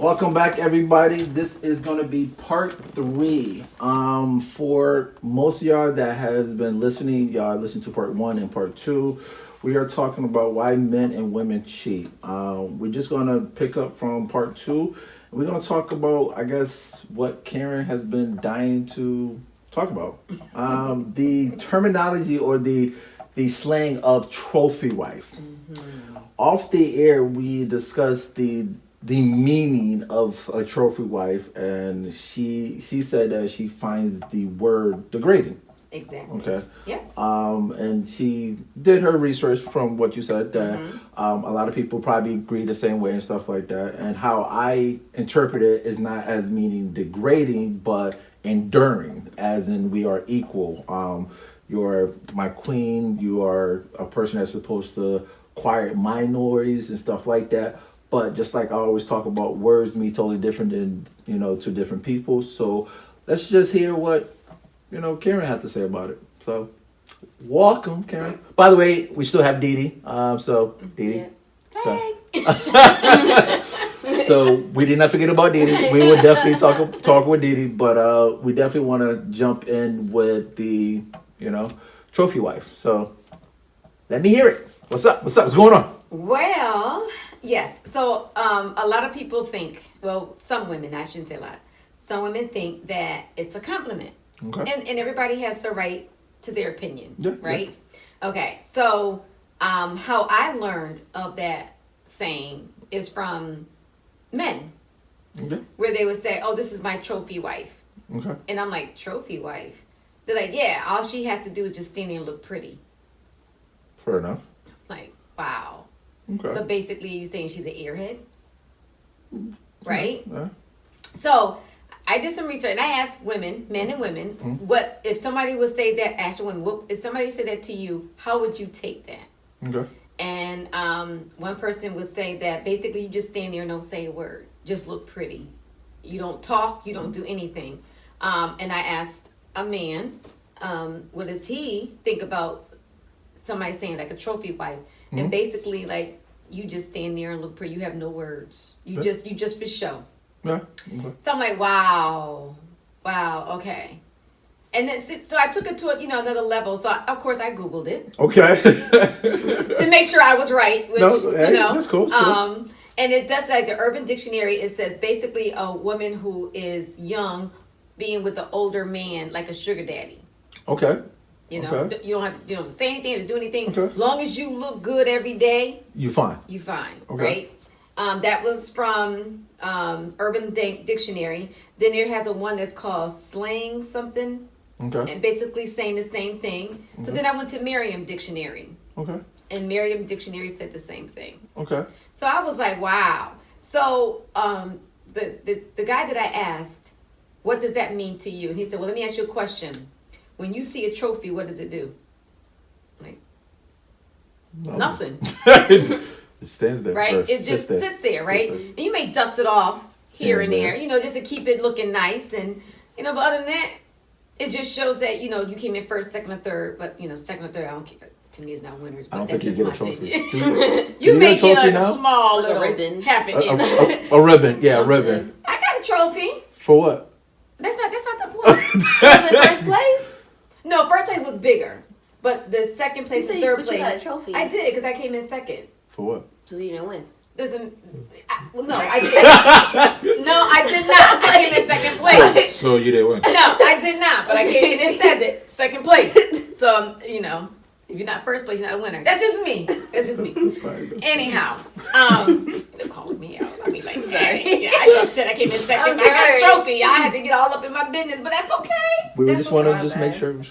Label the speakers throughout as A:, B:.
A: Welcome back, everybody. This is going to be part 3. For most of y'all that has been listening, y'all listened to part 1 and part 2. We are talking about why men and women cheat. We're just going to pick up from part 2. We're going to talk about, I guess, what Karen has been dying to talk about. The terminology or the slang of trophy wife. Off the air, we discussed the meaning of a trophy wife, and she said that she finds the word degrading.
B: Exactly.
A: Okay.
B: Yeah.
A: And she did her research from what you said that a lot of people probably agree the same way and stuff like that. And how I interpret it is not as meaning degrading, but enduring, as in we are equal. You're my queen. You are a person that's supposed to quiet my noise and stuff like that. But just like I always talk about, words mean totally different than, to different people. So let's just hear what, Karen had to say about it. So welcome, Karen. By the way, we still have Dee Dee. So Dee Dee.
B: Hey.
A: So we did not forget about Dee Dee. We would definitely talk with Dee Dee, but we definitely want to jump in with the, trophy wife. So let me hear it. What's up? What's going on?
B: Well, yes. So a lot of people think, well, some women, I shouldn't say a lot, some women think that it's a compliment.
A: Okay.
B: And everybody has the right to their opinion,
A: Yeah,
B: right? Yeah. Okay. So how I learned of that saying is from men, where they would say, oh, this is my trophy wife.
A: Okay.
B: And I'm like, trophy wife? They're like, yeah, all she has to do is just stand there and look pretty.
A: Fair enough.
B: Like, wow.
A: Okay.
B: So basically, you're saying she's an airhead, right?
A: Yeah.
B: So I did some research and I asked women, men and women, what if somebody would say that? Ask a woman, if somebody said that to you, how would you take that?
A: Okay.
B: And one person would say that basically you just stand there and don't say a word, just look pretty. You don't talk, you don't do anything. And I asked a man, what does he think about somebody saying like a trophy wife? And basically, like, you just stand there and look pretty. You have no words. You just for show.
A: Yeah. Okay.
B: So I'm like, wow, okay. And then so I took it to another level. So of course I Googled it.
A: Okay.
B: To make sure I was right. Which,
A: that's cool.
B: And it does, like, the Urban Dictionary. It says basically a woman who is young, being with an older man, like a sugar daddy.
A: Okay.
B: You don't have to say anything or to do anything.
A: Okay.
B: As long as you look good every day,
A: You fine.
B: right? That was from Urban Dictionary. Then there has a one that's called slang something.
A: Okay.
B: And basically saying the same thing. So then I went to Merriam Dictionary.
A: Okay.
B: And Merriam Dictionary said the same thing.
A: Okay.
B: So I was like, wow. So the guy that I asked, what does that mean to you? And he said, well, let me ask you a question. When you see a trophy, what does it do? Like, nothing.
A: It stands there.
B: Right?
A: First.
B: It just sits there, right? And you may dust it off here and there, just to keep it looking nice. And, but other than that, it just shows that, you came in first, second, or third. But, second or third, I don't care. To me, it's not winners. But
A: I don't
B: that's
A: think
B: just
A: you
B: my
A: get a trophy.
B: opinion.
A: You
B: may
A: get a
B: get
A: trophy
B: a
A: now?
B: small
C: Like a
B: little
C: ribbon.
B: half an inch.
A: A ribbon. Yeah, a ribbon.
B: I got a trophy.
A: For what?
B: That's not the point.
C: Was it first place?
B: No, first place was bigger. But the second place and third place.
C: You got a trophy.
B: I did, because I came in second.
A: For what?
C: So you didn't win.
B: No, I did. No, I did not. I came in second place.
A: So you didn't win.
B: No, I did not. But I came in, it says it, second place. So, if you're not first place, you're not a winner. That's just me. Anyhow, they're calling me out. I mean, like, sorry. Yeah, I just said I came in second. I got a trophy. I had to get all up in my business, but that's okay.
A: We
B: That's
A: just want to
B: okay.
A: just make sure.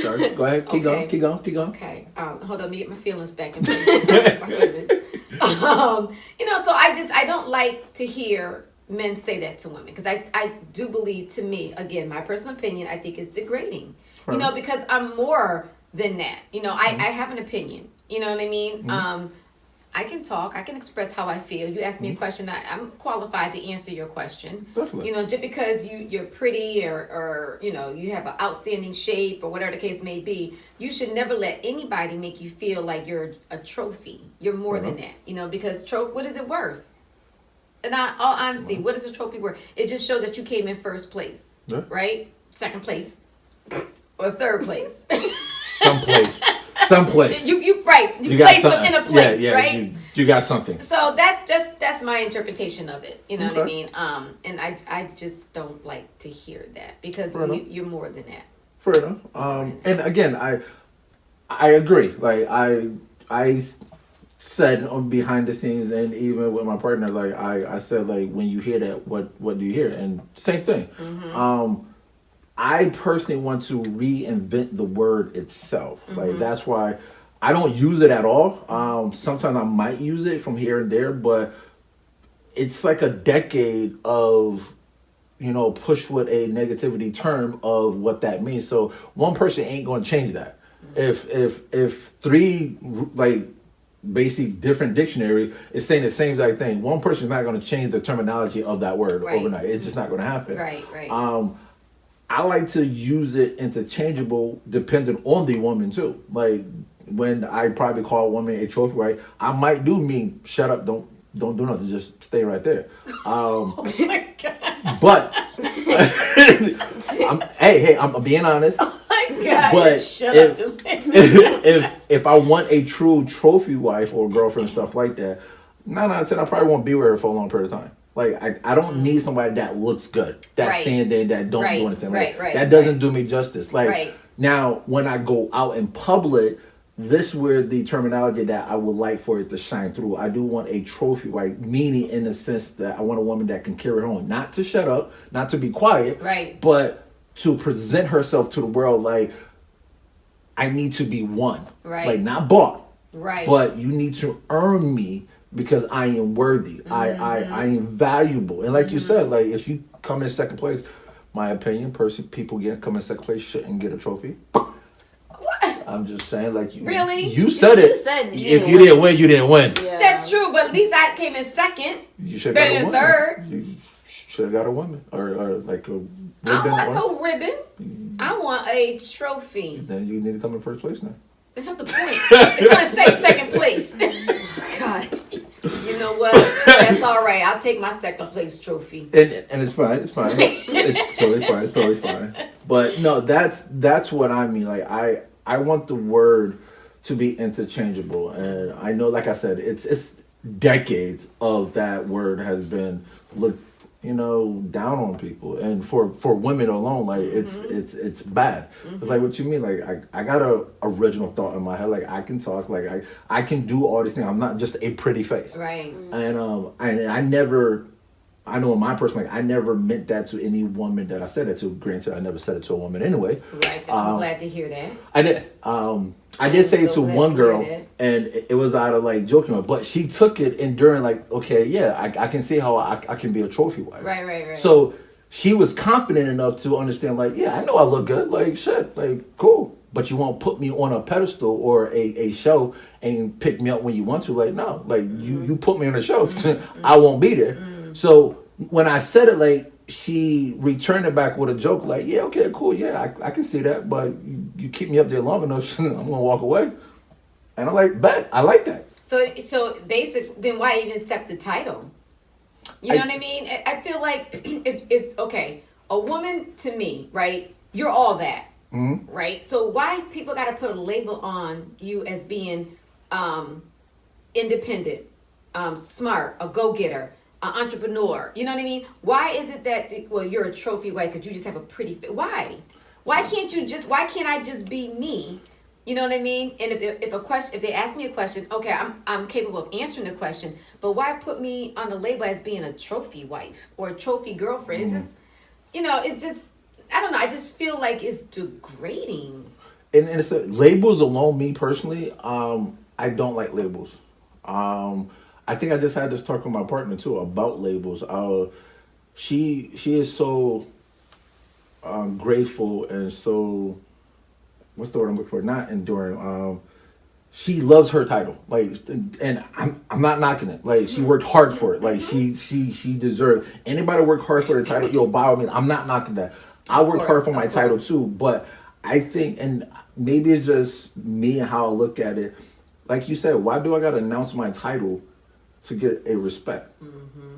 A: Sorry. Go ahead. Keep
B: Okay.
A: going.
B: Okay. Hold on. Let me get my feelings back in place. My feelings. So I don't like to hear men say that to women, because I do believe, to me, again, my personal opinion, I think it's degrading.
A: Right.
B: Because I'm more than that. I have an opinion. You know what I mean? I can talk. I can express how I feel. You ask me a question, I'm qualified to answer your question.
A: Definitely.
B: Just because you're pretty or you have an outstanding shape or whatever the case may be, you should never let anybody make you feel like you're a trophy. You're more than that. Because what is it worth? in all honesty, what is a trophy worth? It just shows that you came in first place,
A: Yeah.
B: right? Second place, or third place.
A: Someplace.
B: You right. You
A: got
B: placed them
A: something.
B: in a place,
A: yeah,
B: right?
A: You got something.
B: So that's my interpretation of it. You know what I
A: Okay.
B: mean? And I just don't like to hear that because
A: Fair enough.
B: you're more than that.
A: Fair enough. And again, I agree. Like I said on behind the scenes, and even with my partner, like I said, like when you hear that, what do you hear? And same thing. I personally want to reinvent the word itself. Like that's why I don't use it at all. Sometimes I might use it from here and there, but it's like a decade of push with a negativity term of what that means. So one person ain't going to change that. If three like basically different dictionary is saying the same exact thing, one person's not going to change the terminology of that word
B: Right.
A: overnight. It's just not going to happen.
B: Right.
A: I like to use it interchangeable depending on the woman too. Like when I probably call a woman a trophy wife, I might do mean shut up, don't do nothing, just stay right there.
B: Oh my god.
A: But I'm being honest.
B: Oh my god.
A: But
B: Shut up.
A: if I want a true trophy wife or girlfriend and stuff like that, 9 out of 10 I probably won't be with her for a long period of time. Like I don't need somebody that looks good, that
B: Right.
A: stand there, that don't
B: Right,
A: do anything. Like,
B: right,
A: that doesn't do me justice. Like
B: Right.
A: now when I go out in public, this where the terminology that I would like for it to shine through. I do want a trophy wife, meaning in the sense that I want a woman that can carry her own, not to shut up, not to be quiet,
B: Right.
A: but to present herself to the world like I need to be won,
B: Right.
A: like not bought,
B: Right.
A: but you need to earn me because I am worthy. I am valuable, and like you said, like if you come in second place, my opinion, people come in second place shouldn't get a trophy. I'm just saying, like you.
B: Really?
A: You said
C: You
A: it.
C: said you
A: If
C: didn't
A: you
C: win.
A: didn't win, you didn't win.
C: Yeah.
B: That's true, but at least I came in second.
A: You should
B: Better
A: have got a
B: than
A: woman.
B: third.
A: You should have got a woman, or like a.
B: I don't want
A: or-
B: no ribbon. I want a trophy.
A: Then you need to come in first place now.
B: That's not the point. It's gonna say second place.
C: God.
B: You know what? That's all right. I'll take my second place trophy.
A: And it's fine. It's fine. It's totally fine. It's totally fine. But no, that's what I mean. Like I want the word to be interchangeable, and I know, like I said, it's decades of that word has been looked, down on people, and for women alone, like it's bad. It's like, what you mean? Like I got a original thought in my head. Like I can talk. Like I can do all these things. I'm not just a pretty face.
B: Right.
A: And I never, I know in my personal life, I never meant that to any woman that I said it to. Granted, I never said it to a woman anyway.
B: Right. I'm glad to hear that.
A: I did. I did say it
B: so
A: to
B: glad
A: one
B: to hear
A: girl,
B: that.
A: and it was out of like joking, but she took it enduring. Like, okay, yeah, I can see how I can be a trophy wife.
B: Right.
A: So she was confident enough to understand, like, yeah, I know I look good. Like, shit, like, cool. But you won't put me on a pedestal or a show and pick me up when you want to. Like, no, like you put me on a show, I won't be there. So when I said it, like, she returned it back with a joke, like, yeah, okay, cool, yeah, I can see that, but you keep me up there long enough, I'm gonna walk away. And I'm like, bet, I like that.
B: So basically, then why even accept the title? You know
A: I-
B: what I mean? I feel like if okay, a woman to me, right? You're all that, right? So why people got to put a label on you as being independent, smart, a go-getter, an entrepreneur? You know what I mean? Why is it that you're a trophy wife because you just have a pretty face? Why? Why can't I just be me? You know what I mean? And if they ask me a question, okay, I'm capable of answering the question, but why put me on the label as being a trophy wife or a trophy girlfriend? It's just, it's just, I don't know. I just feel like it's degrading.
A: And it's labels alone, me personally, I don't like labels. I think I just had this talk with my partner too about labels. She is so grateful and so, what's the word I'm looking for? Not enduring. She loves her title, like, and I'm not knocking it. Like, she worked hard for it. Like, she deserved. Anybody work hard for the title, yo, by all means, I'm not knocking that. I worked hard for my title too, but I think, and maybe it's just me and how I look at it. Like you said, why do I gotta announce my title to get a respect?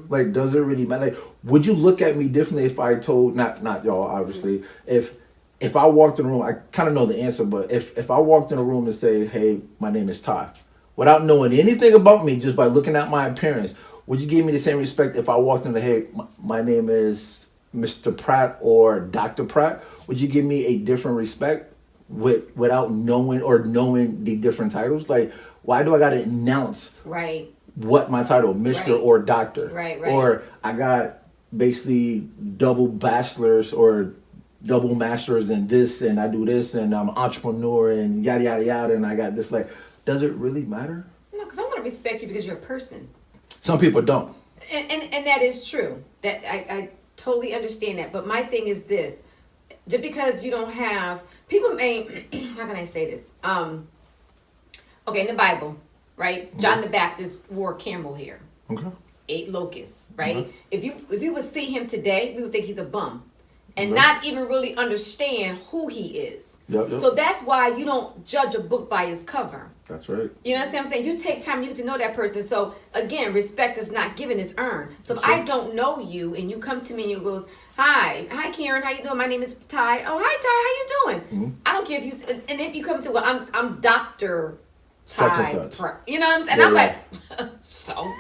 A: Like, does it really matter? Like, would you look at me differently if I told not y'all obviously if I walked in the room? I kind of know the answer, but if I walked in a room and say, "Hey, my name is Ty," without knowing anything about me, just by looking at my appearance, would you give me the same respect if I walked in the, "Hey, my name is Mr. Pratt or Dr. Pratt"? Would you give me a different respect without knowing the different titles? Like, why do I got to announce
B: Right.
A: what my title, Mr.
B: Right.
A: or Doctor?
B: Right.
A: Or I got basically double bachelors or double masters in this, and I do this, and I'm an entrepreneur, and yada yada yada, and I got this. Like, does it really matter?
B: No, because I want to respect you because you're a person.
A: Some people don't.
B: And that is true. That I totally understand that. But my thing is this: just because you don't have people may how can I say this? Okay, in the Bible, right? John the Baptist wore camel hair,
A: Okay.
B: ate locusts, right? If you would see him today, we would think he's a bum, and
A: Okay.
B: not even really understand who he is.
A: Yep.
B: So that's why you don't judge a book by its cover.
A: That's right.
B: You know what I'm saying? You take time, you get to know that person. So again, respect is not given, it's earned. So if
A: That's right.
B: I don't know you and you come to me and you goes, hi Karen, how you doing? My name is Ty. Oh, hi Ty, how you doing? I don't care if you, and if you come to, well, I'm Dr.
A: Such
B: Ty.
A: and such.
B: You know what I'm saying?
A: Yeah,
B: I'm
A: yeah.
B: like, so?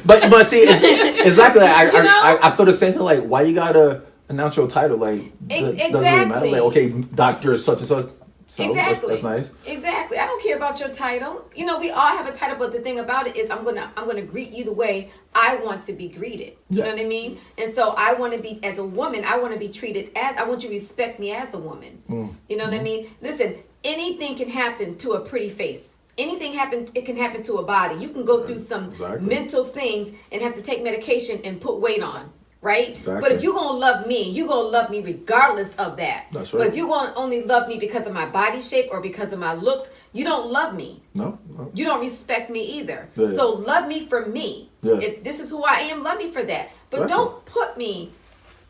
A: But see, it's exactly. Like,
B: You know?
A: I feel the same thing. Like, why you gotta announce your title? Like, doesn't really matter.
B: Exactly.
A: Like, okay, Doctor such and such. So
B: Exactly.
A: That's nice.
B: Exactly. I don't care about your title. You know, we all have a title, but the thing about it is I'm gonna greet you the way I want to be greeted. You
A: Yes.
B: know what I mean? And so I want to be, as a woman, I want to be treated as, I want you to respect me as a woman. You know what I mean? Listen, anything can happen to a pretty face. Anything it can happen to a body. You can go through some
A: Exactly.
B: mental things and have to take medication and put weight on. Right?
A: Exactly.
B: But if you're gonna love me, you're gonna love me regardless of that.
A: That's
B: But
A: right.
B: if you're gonna only love me because of my body shape or because of my looks, you don't love me.
A: No.
B: You don't respect me either.
A: Yeah.
B: So love me for me.
A: Yeah.
B: If this is who I am, love me for that. But
A: Exactly.
B: don't put me,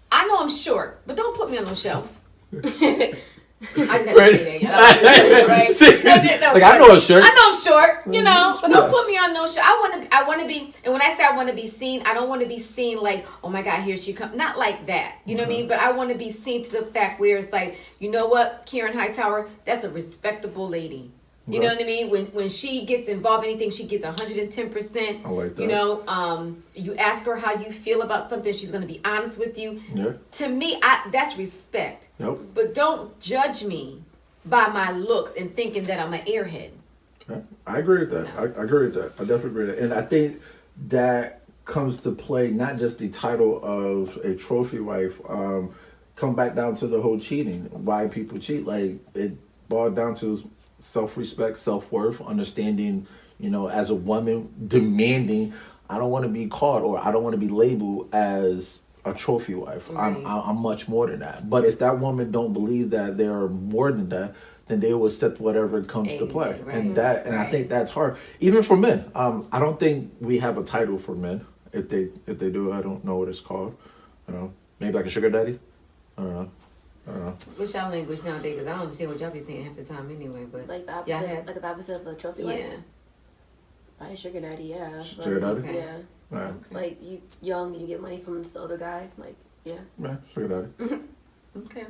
B: I know I'm short, but don't put me on no shelf. I just had to
A: Right.
B: say that. Right?
A: See,
B: No,
A: like, I know a shirt.
B: I know I'm short, you know, but don't
A: Yeah.
B: put me on no show. I want to be, and when I say I want to be seen, I don't want to be seen like, oh my God, here she comes. Not like that, you know what I mean? But I want to be seen to the fact where it's like, you know what, Karen Hightower, that's a respectable lady. You know
A: Right.
B: what I mean? When she gets involved in anything, she gives 110%.
A: I like that.
B: You know, you ask her how you feel about something, she's going to be honest with you.
A: Yeah.
B: To me, that's respect.
A: Yep.
B: But don't judge me by my looks and thinking that I'm an airhead.
A: Yeah, I agree with that. I agree with that. I definitely agree with that. And I think that comes to play not just the title of a trophy wife, come back down to the whole cheating. Why people cheat. Like, it boiled down to self-respect, self-worth, understanding, you know, as a woman, demanding, I don't want to be caught or I don't want to be labeled as a trophy wife.
B: Right.
A: I'm much more than that. But if that woman don't believe that they're more than that, then they will accept whatever comes to play.
B: Right.
A: And I
B: Right.
A: think that's hard. Even for men. I don't think we have a title for men. If they do, I don't know what it's called. You know, maybe like a sugar daddy. I don't know.
B: What's y'all language nowadays? Because I don't understand what y'all be saying half the time anyway. But
C: Like the
B: y'all
C: opposite,
B: have-
C: like the opposite of a trophy
B: yeah.
C: wife. Probably sugar daddy, yeah.
A: Sugar
C: Like,
A: daddy?
C: Yeah.
A: Right.
C: Like you young, you get money from this other guy. Like yeah.
A: Yeah, sugar daddy.
B: Okay.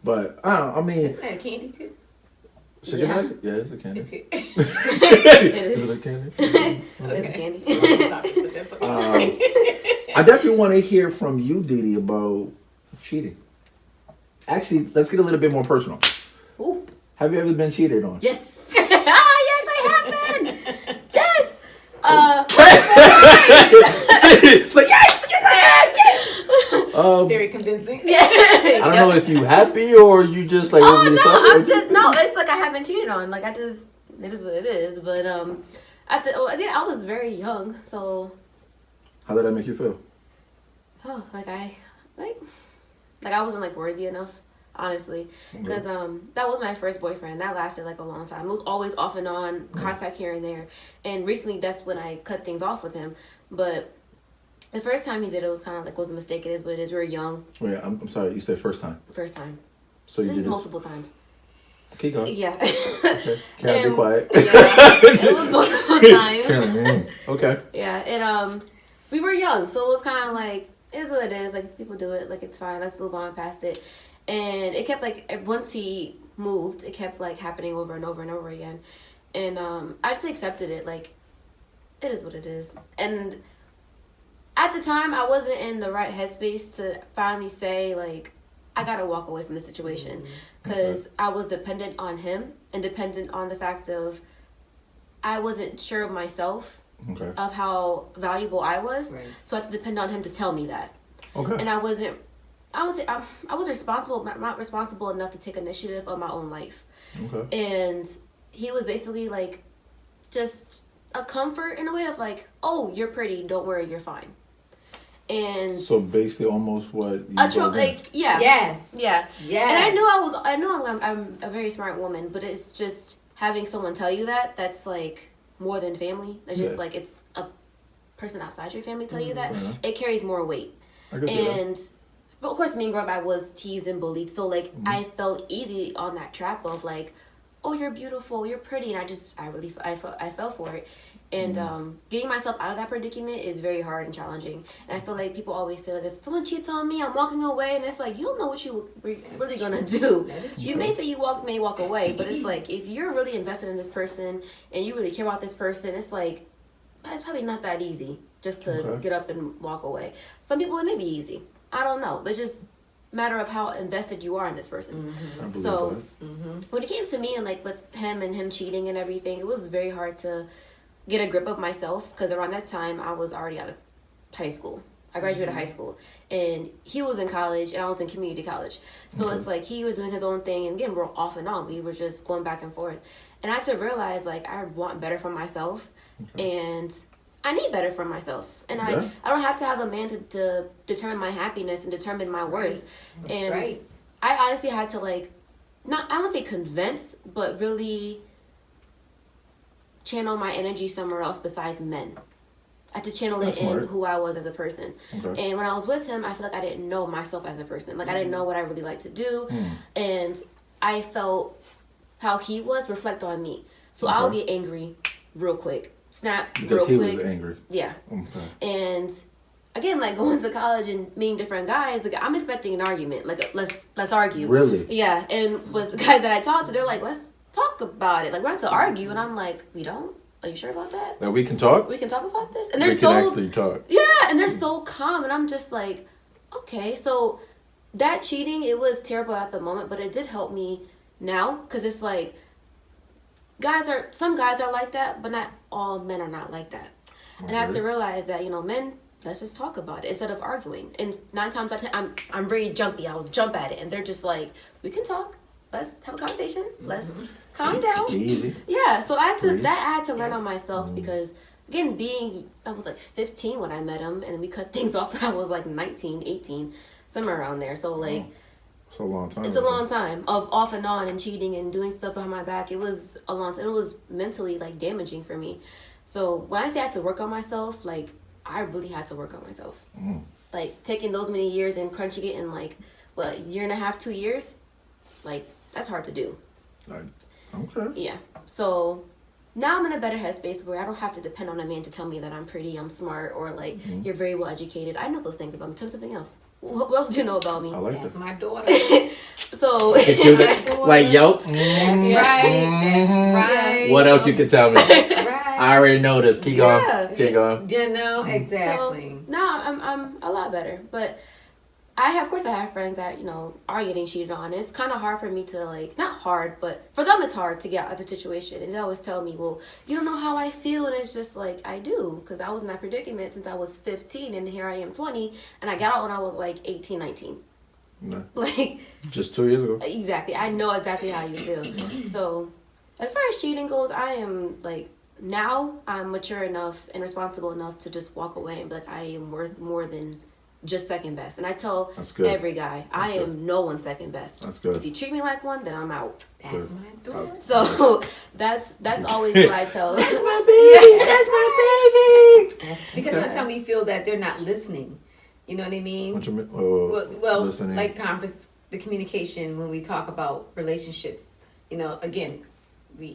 A: But I don't know, I mean,
B: Isn't that a candy too?
A: sugar
C: Yeah.
A: daddy? Yeah, it's a candy.
B: It's good.
A: Is it a candy?
C: It's candy.
A: I definitely want to hear from you, Didi, about cheating. Actually, let's get a little bit more personal.
C: Ooh.
A: Have you ever been cheated on?
C: Yes. Yes, I have been. Yes.
A: It's like, yes!
B: Very convincing.
A: I don't know if you happy or you just like
C: Oh
A: overly
C: no,
A: excited.
C: I'm just no. It's like I haven't cheated on. Like it is what it is. But I was very young, so
A: How did that make you feel?
C: I wasn't like worthy enough, honestly, because that was my first boyfriend. That lasted like a long time. It was always off and on, contact here and there, and recently that's when I cut things off with him. But the first time he did it was kind of like was a mistake. It is what it is. We were young.
A: Wait, I'm sorry. You said first time.
C: First time.
A: So you
C: This
A: did
C: is
A: this.
C: multiple times.
A: Keep going.
C: Yeah.
A: Okay. Can't be
C: And-
A: quiet.
C: Yeah, it was multiple times.
A: Okay.
C: Yeah, and we were young, so it was kind of like, it is what it is. Like, people do it, like, it's fine. Let's move on past it. And it kept, like, once he moved, it kept, like, happening over and over and over again. And I just accepted it. Like, it is what it is. And at the time, I wasn't in the right headspace to finally say, like, I gotta walk away from the situation. Because I was dependent on him and dependent on the fact of I wasn't sure of myself, of how valuable I was.
B: Right.
C: So I had to depend on him to tell me that.
A: Okay.
C: And I was responsible, not responsible enough to take initiative of my own life.
A: Okay.
C: And he was basically like, just a comfort in a way of like, oh, you're pretty, don't worry, you're fine. And
A: So basically, almost what you
C: like, yeah,
B: Yes.
C: yeah,
B: Yes.
C: And I know I'm a very smart woman, but it's just having someone tell you that's like more than family. It's just like it's a person outside your family tell you that. It carries more weight.
A: I guess it
C: And but of course, me growing up, I was teased and bullied, so like I felt easy on that trap of like, oh, you're beautiful, you're pretty, and I fell for it. And getting myself out of that predicament is very hard and challenging. And I feel like people always say, like, if someone cheats on me, I'm walking away. And it's like, you don't know what you really gonna do. You may say you may walk away, but it's like, if you're really invested in this person and you really care about this person, it's like, it's probably not that easy just to get up and walk away. Some people, it may be easy. I don't know. But it's just a matter of how invested you are in this person.
A: I believe
C: So
A: that.
C: when it came to me and like with him cheating and everything, it was very hard to get a grip of myself because around that time I was already out of high school. I graduated high school and he was in college and I was in community college. So it's like he was doing his own thing and again, we're off and on. We were just going back and forth. And I had to realize like I want better for myself and I need better for myself. And I don't have to have a man to determine my happiness and determine my worth.
B: That's
C: and
B: right.
C: I honestly had to like, not, I don't say convince, but really channel my energy somewhere else besides men. I had to channel it in who I was as a person. And when I was with him, I feel like I didn't know myself as a person. Like I didn't know what I really liked to do. And I felt how he was reflect on me. So I'll get angry real quick. Snap
A: Because
C: real
A: he
C: quick.
A: was angry.
C: Yeah. And again, like going to college and meeting different guys, like I'm expecting an argument. Like let's argue.
A: Really?
C: Yeah. And with the guys that I talk to, they're like, let's talk about it. Like we're not to argue, and I'm like, we don't. Are you sure about that?
A: Now we can talk.
C: We can talk about this, and
A: We
C: they're
A: can
C: so
A: actually talk.
C: yeah, and they're so calm, and I'm just like, okay, so that cheating, it was terrible at the moment, but it did help me now because it's like some guys are like that, but not all men are not like that, and I have to realize that men. Let's just talk about it instead of arguing. And 9 times out of 10, I'm very jumpy. I'll jump at it, and they're just like, we can talk. Let's have a conversation. Let's calm down.
A: Easy.
C: Yeah, so I had to learn on myself because again, I was like 15 when I met him, and we cut things off when I was like 19, 18, somewhere around there. So like,
A: it's a long time.
C: it's a long time of off and on and cheating and doing stuff behind my back. It was a long time. It was mentally like damaging for me. So when I say I had to work on myself, like I really had to work on myself. Like taking those many years and crunching it in like what, 1.5, 2 years, like that's hard to do.
A: Okay.
C: Yeah. So now I'm in a better headspace where I don't have to depend on a man to tell me that I'm pretty, I'm smart, or like you're very well educated. I know those things about me. Tell me something else. What else do you know about me?
A: I like
B: That's
A: that.
B: my daughter.
C: So
A: Like, yo.
B: That's right. That's right.
A: What else you can tell me?
B: That's right.
A: I already know this. Keep going.
C: Yeah.
A: Keep going.
B: Exactly.
C: So now I'm a lot better, but I have friends that are getting cheated on. It's kind of hard for me to like, not hard, but for them it's hard to get out of the situation. And they always tell me, well, you don't know how I feel, and it's just like I do, because I was in that predicament since I was 15, and here I am 20, and I got out when I was like 18, 19.
A: No.
C: Like
A: Just 2 years ago.
C: exactly, I know exactly how you feel. So as far as cheating goes, I am like, now I'm mature enough and responsible enough to just walk away and be like, I am worth more than just second best. And I tell every guy, I am no one's second best.
A: That's good.
C: If you treat me like one, then I'm out.
B: That's my daughter.
C: So that's always what I tell.
B: That's my baby. Because sometimes we feel that they're not listening. You know what I mean?
A: What you mean?
B: Well,
A: listening.
B: like the communication when we talk about relationships. Again,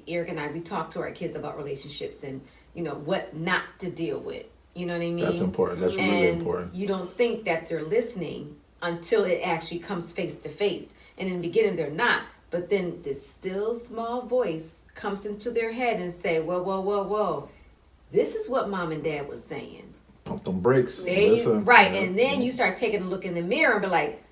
B: Eric and I, we talk to our kids about relationships, and what not to deal with. You know what I mean?
A: That's important. That's really
B: And
A: important.
B: you don't think that they're listening until it actually comes face to face. And in the beginning, they're not. But then this still small voice comes into their head and say, whoa, whoa, whoa, whoa. This is what mom and dad was saying.
A: Pump them brakes.
B: There
A: Listen.
B: right.
A: Yeah.
B: And then you start taking a look in the mirror and be like,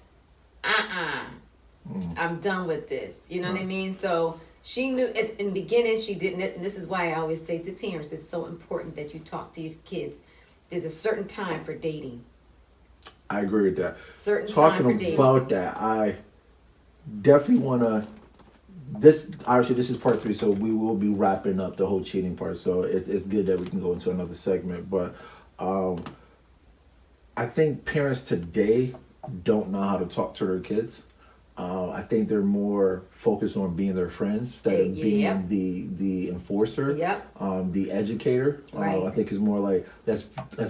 B: I'm done with this. You know what I mean? So she knew in the beginning she didn't. And this is why I always say to parents, it's so important that you talk to your kids. There's a certain time for dating.
A: I agree with that.
B: Certain time for
A: Talking
B: dating.
A: about that, I definitely want to. This obviously this is part 3, so we will be wrapping up the whole cheating part. So it's good that we can go into another segment. But I think parents today don't know how to talk to their kids. I think they're more focused on being their friends instead of
B: Yep.
A: being the enforcer,
B: Yep.
A: the educator.
B: Right.
A: I think it's more like let's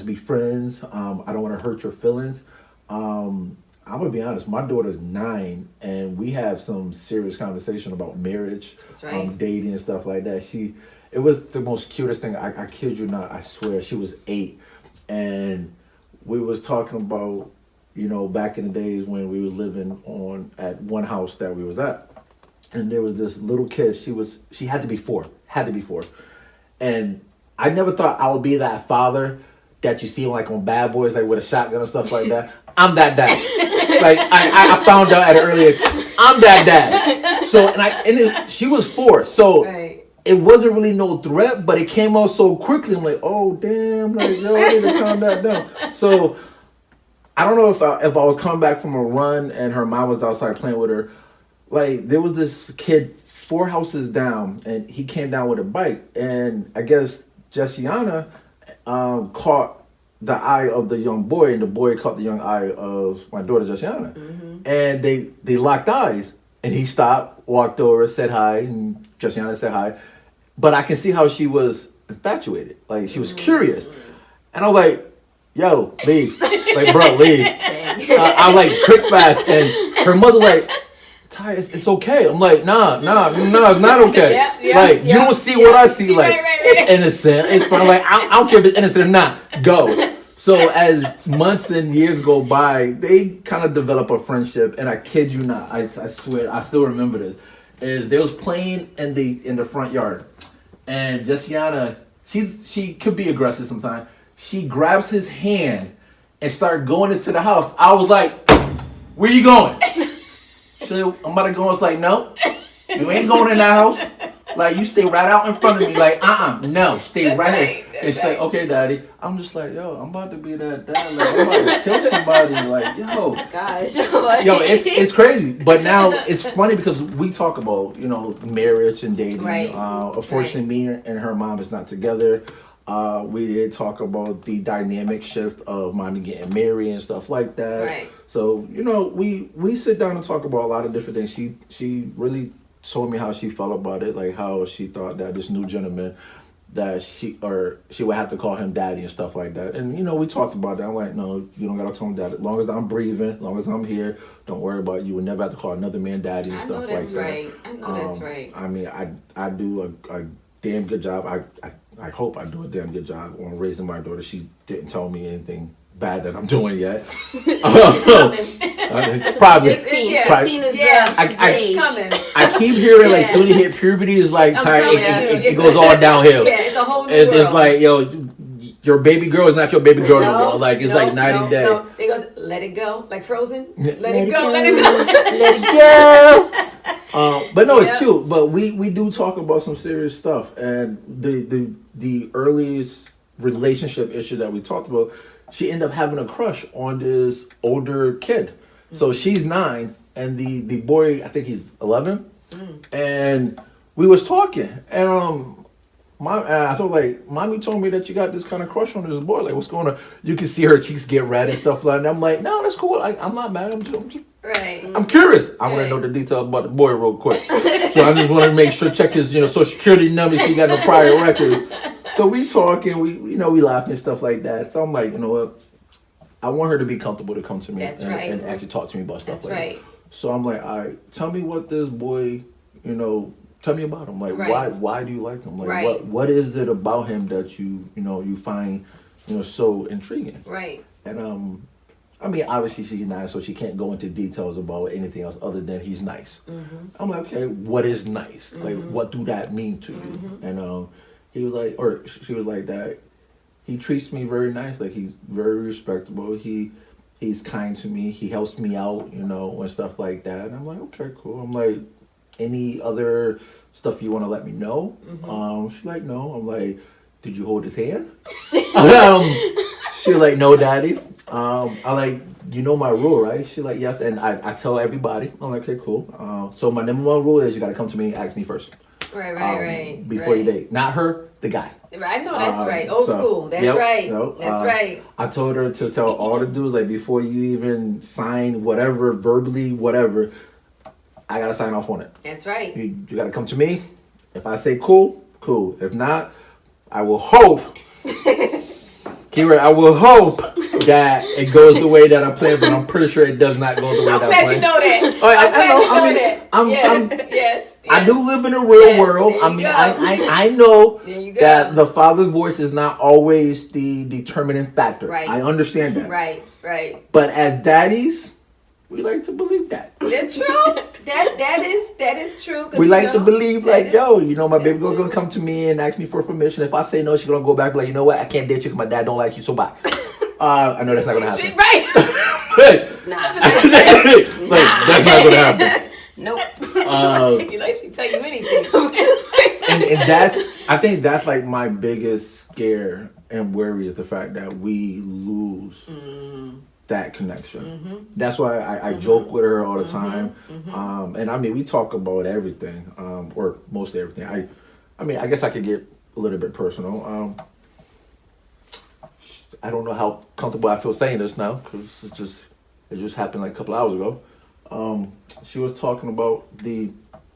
A: be friends. I don't want to hurt your feelings. I'm gonna be honest. My daughter's 9, and we have some serious conversation about marriage,
B: That's right.
A: dating and stuff like that. It was the most cutest thing. I kid you not. I swear, she was 8, and we was talking about, back in the days when we was living at one house that we was at, and there was this little kid. She had to be 4, and I never thought I would be that father that you see like on Bad Boys, like with a shotgun and stuff like that. I'm that dad. Like I found out at an early age, I'm that dad. So she was 4, so
B: Right.
A: it wasn't really no threat, but it came out so quickly. I'm like, oh damn, like yo, I need to calm that down. So I don't know if I was coming back from a run and her mom was outside playing with her. Like there was this kid 4 houses down, and he came down with a bike, and I guess Jessiana caught the eye of the young boy, and the boy caught the young eye of my daughter Jessiana, and they locked eyes, and he stopped, walked over, said hi, and Jessiana said hi, but I can see how she was infatuated, like she was curious, and I was like, yo, leave, like bro, leave. I like quick fast, and her mother like, Ty, it's okay. I'm like, nah, it's not okay. You don't see what I see. Like,
B: right.
A: it's innocent. It's fun. Like, I don't care if it's innocent or not. Go. So as months and years go by, they kind of develop a friendship. And I kid you not, I swear, I still remember this. Is they was playing in the front yard, and Jessiana, she could be aggressive sometimes. She grabs his hand and started going into the house. I was like, where you going? So I'm about to go. It's like, no, you ain't going in that house. Like, you stay right out in front of me. Like, no, stay
B: That's
A: right
B: right,
A: here.
B: that's
A: And she's like, okay, daddy. I'm just like, yo, I'm about to be that dad. Like, I'm about to kill somebody. Like, yo.
C: Gosh.
A: Yo, it's crazy. But now it's funny because we talk about, marriage and dating.
B: Right.
A: Unfortunately, me and her mom is not together. We did talk about the dynamic shift of mommy getting married and stuff like that.
B: Right.
A: So, we sit down and talk about a lot of different things. She really told me how she felt about it, like how she thought that this new gentleman, that she would have to call him daddy and stuff like that. And, we talked about that. I'm like, no, you don't got to call him daddy. As long as I'm breathing, as long as I'm here, don't worry about it. You would never have to call another man daddy and
B: I
A: stuff
B: know that's
A: like
B: right.
A: that.
B: I know that's right.
A: I mean, I do a damn good job. I hope I do a damn good job on raising my daughter. She didn't tell me anything bad that I'm doing yet. Probably.
C: 16.
B: Yeah.
C: 16 is
B: Yeah.
C: the age.
B: Coming.
A: I keep hearing like
B: Yeah.
A: soon you hit puberty is like
B: I'm
A: time,
B: telling
A: it
B: you,
A: goes all downhill.
B: Yeah, it's a whole new
A: It's
B: world.
A: just like, yo, your baby girl is not your baby girl no more. Like it's like night and day.
B: No. It goes, let it go, like Frozen.
A: Yeah.
B: Let it go, let it go.
A: Let it go. But no, it's
B: Yeah.
A: cute. But we do talk about some serious stuff, and the earliest relationship issue that we talked about, she ended up having a crush on this older kid. So she's 9, and the boy, I think he's 11, and we was talking, and I told like, mommy told me that you got this kind of crush on this boy. Like, what's going on? You can see her cheeks get red and stuff like that. I'm like, no, that's cool. I'm not mad. I'm just
B: Right.
A: I'm curious. I want to
B: Right.
A: know the details about the boy real quick. So I just want to make sure, check his, social security number. So he got no prior record. So we talking, we laughing and stuff like that. So I'm like, you know what? I want her to be comfortable to come to me
B: That's
A: and,
B: right.
A: and actually talk to me about stuff
B: That's
A: like
B: right.
A: that. So I'm like, all right, tell me what this boy, tell me about him. Like,
B: Right.
A: why do you like him? Like,
B: Right.
A: what is it about him that you find, so intriguing?
B: Right.
A: And I mean, obviously she's nice, so she can't go into details about anything else other than he's nice. I'm like, okay, what is nice? Like, what do that mean to you? And he was like, or she was like that. He treats me very nice. Like, he's very respectable. He's kind to me. He helps me out, and stuff like that. And I'm like, okay, cool. I'm like, any other stuff you want to let me know? She's like, no. I'm like, did you hold his hand? She was like, no, daddy. I like, you know my rule, right? She like, yes. And I tell everybody. I'm like, okay, cool. So my number one rule is you got to come to me and ask me first.
B: Right.
A: Before you date. Not her, the guy.
B: Right, no, that's right. Old school. That's
A: yep,
B: right.
A: Yep.
B: That's right.
A: I told her to tell all the dudes, like, before you even sign whatever, verbally, whatever, I gotta sign off on it.
B: That's right.
A: You gotta come to me. If I say cool, cool. If not, I will hope, Kira, I will hope that it goes the way that I planned, but I'm pretty sure it does not go the way
B: I'm
A: that I
B: glad
A: planned.
B: you know that.
A: Oh,
B: I'm glad you know
A: mean,
B: that. Yes.
A: I do live in a real
B: Yes,
A: world.
B: there
A: I
B: you
A: mean,
B: go.
A: I know
B: There you go.
A: that the father's voice is not always the determining factor.
B: Right.
A: I understand that.
B: Right.
A: But as daddies, we like to believe that.
B: That's true. That is true. 'Cause
A: We like to believe,
B: that
A: like,
B: is-
A: yo, my baby
B: that's
A: girl gonna
B: true.
A: come to me and ask me for permission. If I say no, she's gonna go back, like, you know what? I can't date you because my dad don't like you, so bye. I know that's not gonna happen.
B: Right.
C: Nah.
A: Like, that's not gonna happen.
C: Nope.
B: You like to tell you anything.
A: And I think that's like my biggest scare and worry is the fact that we lose that connection. That's why I joke with her all the time. And I mean, we talk about everything, or mostly everything. I mean, I guess I could get a little bit personal. I don't know how comfortable I feel saying this now because it just happened like a couple hours ago. She was talking about the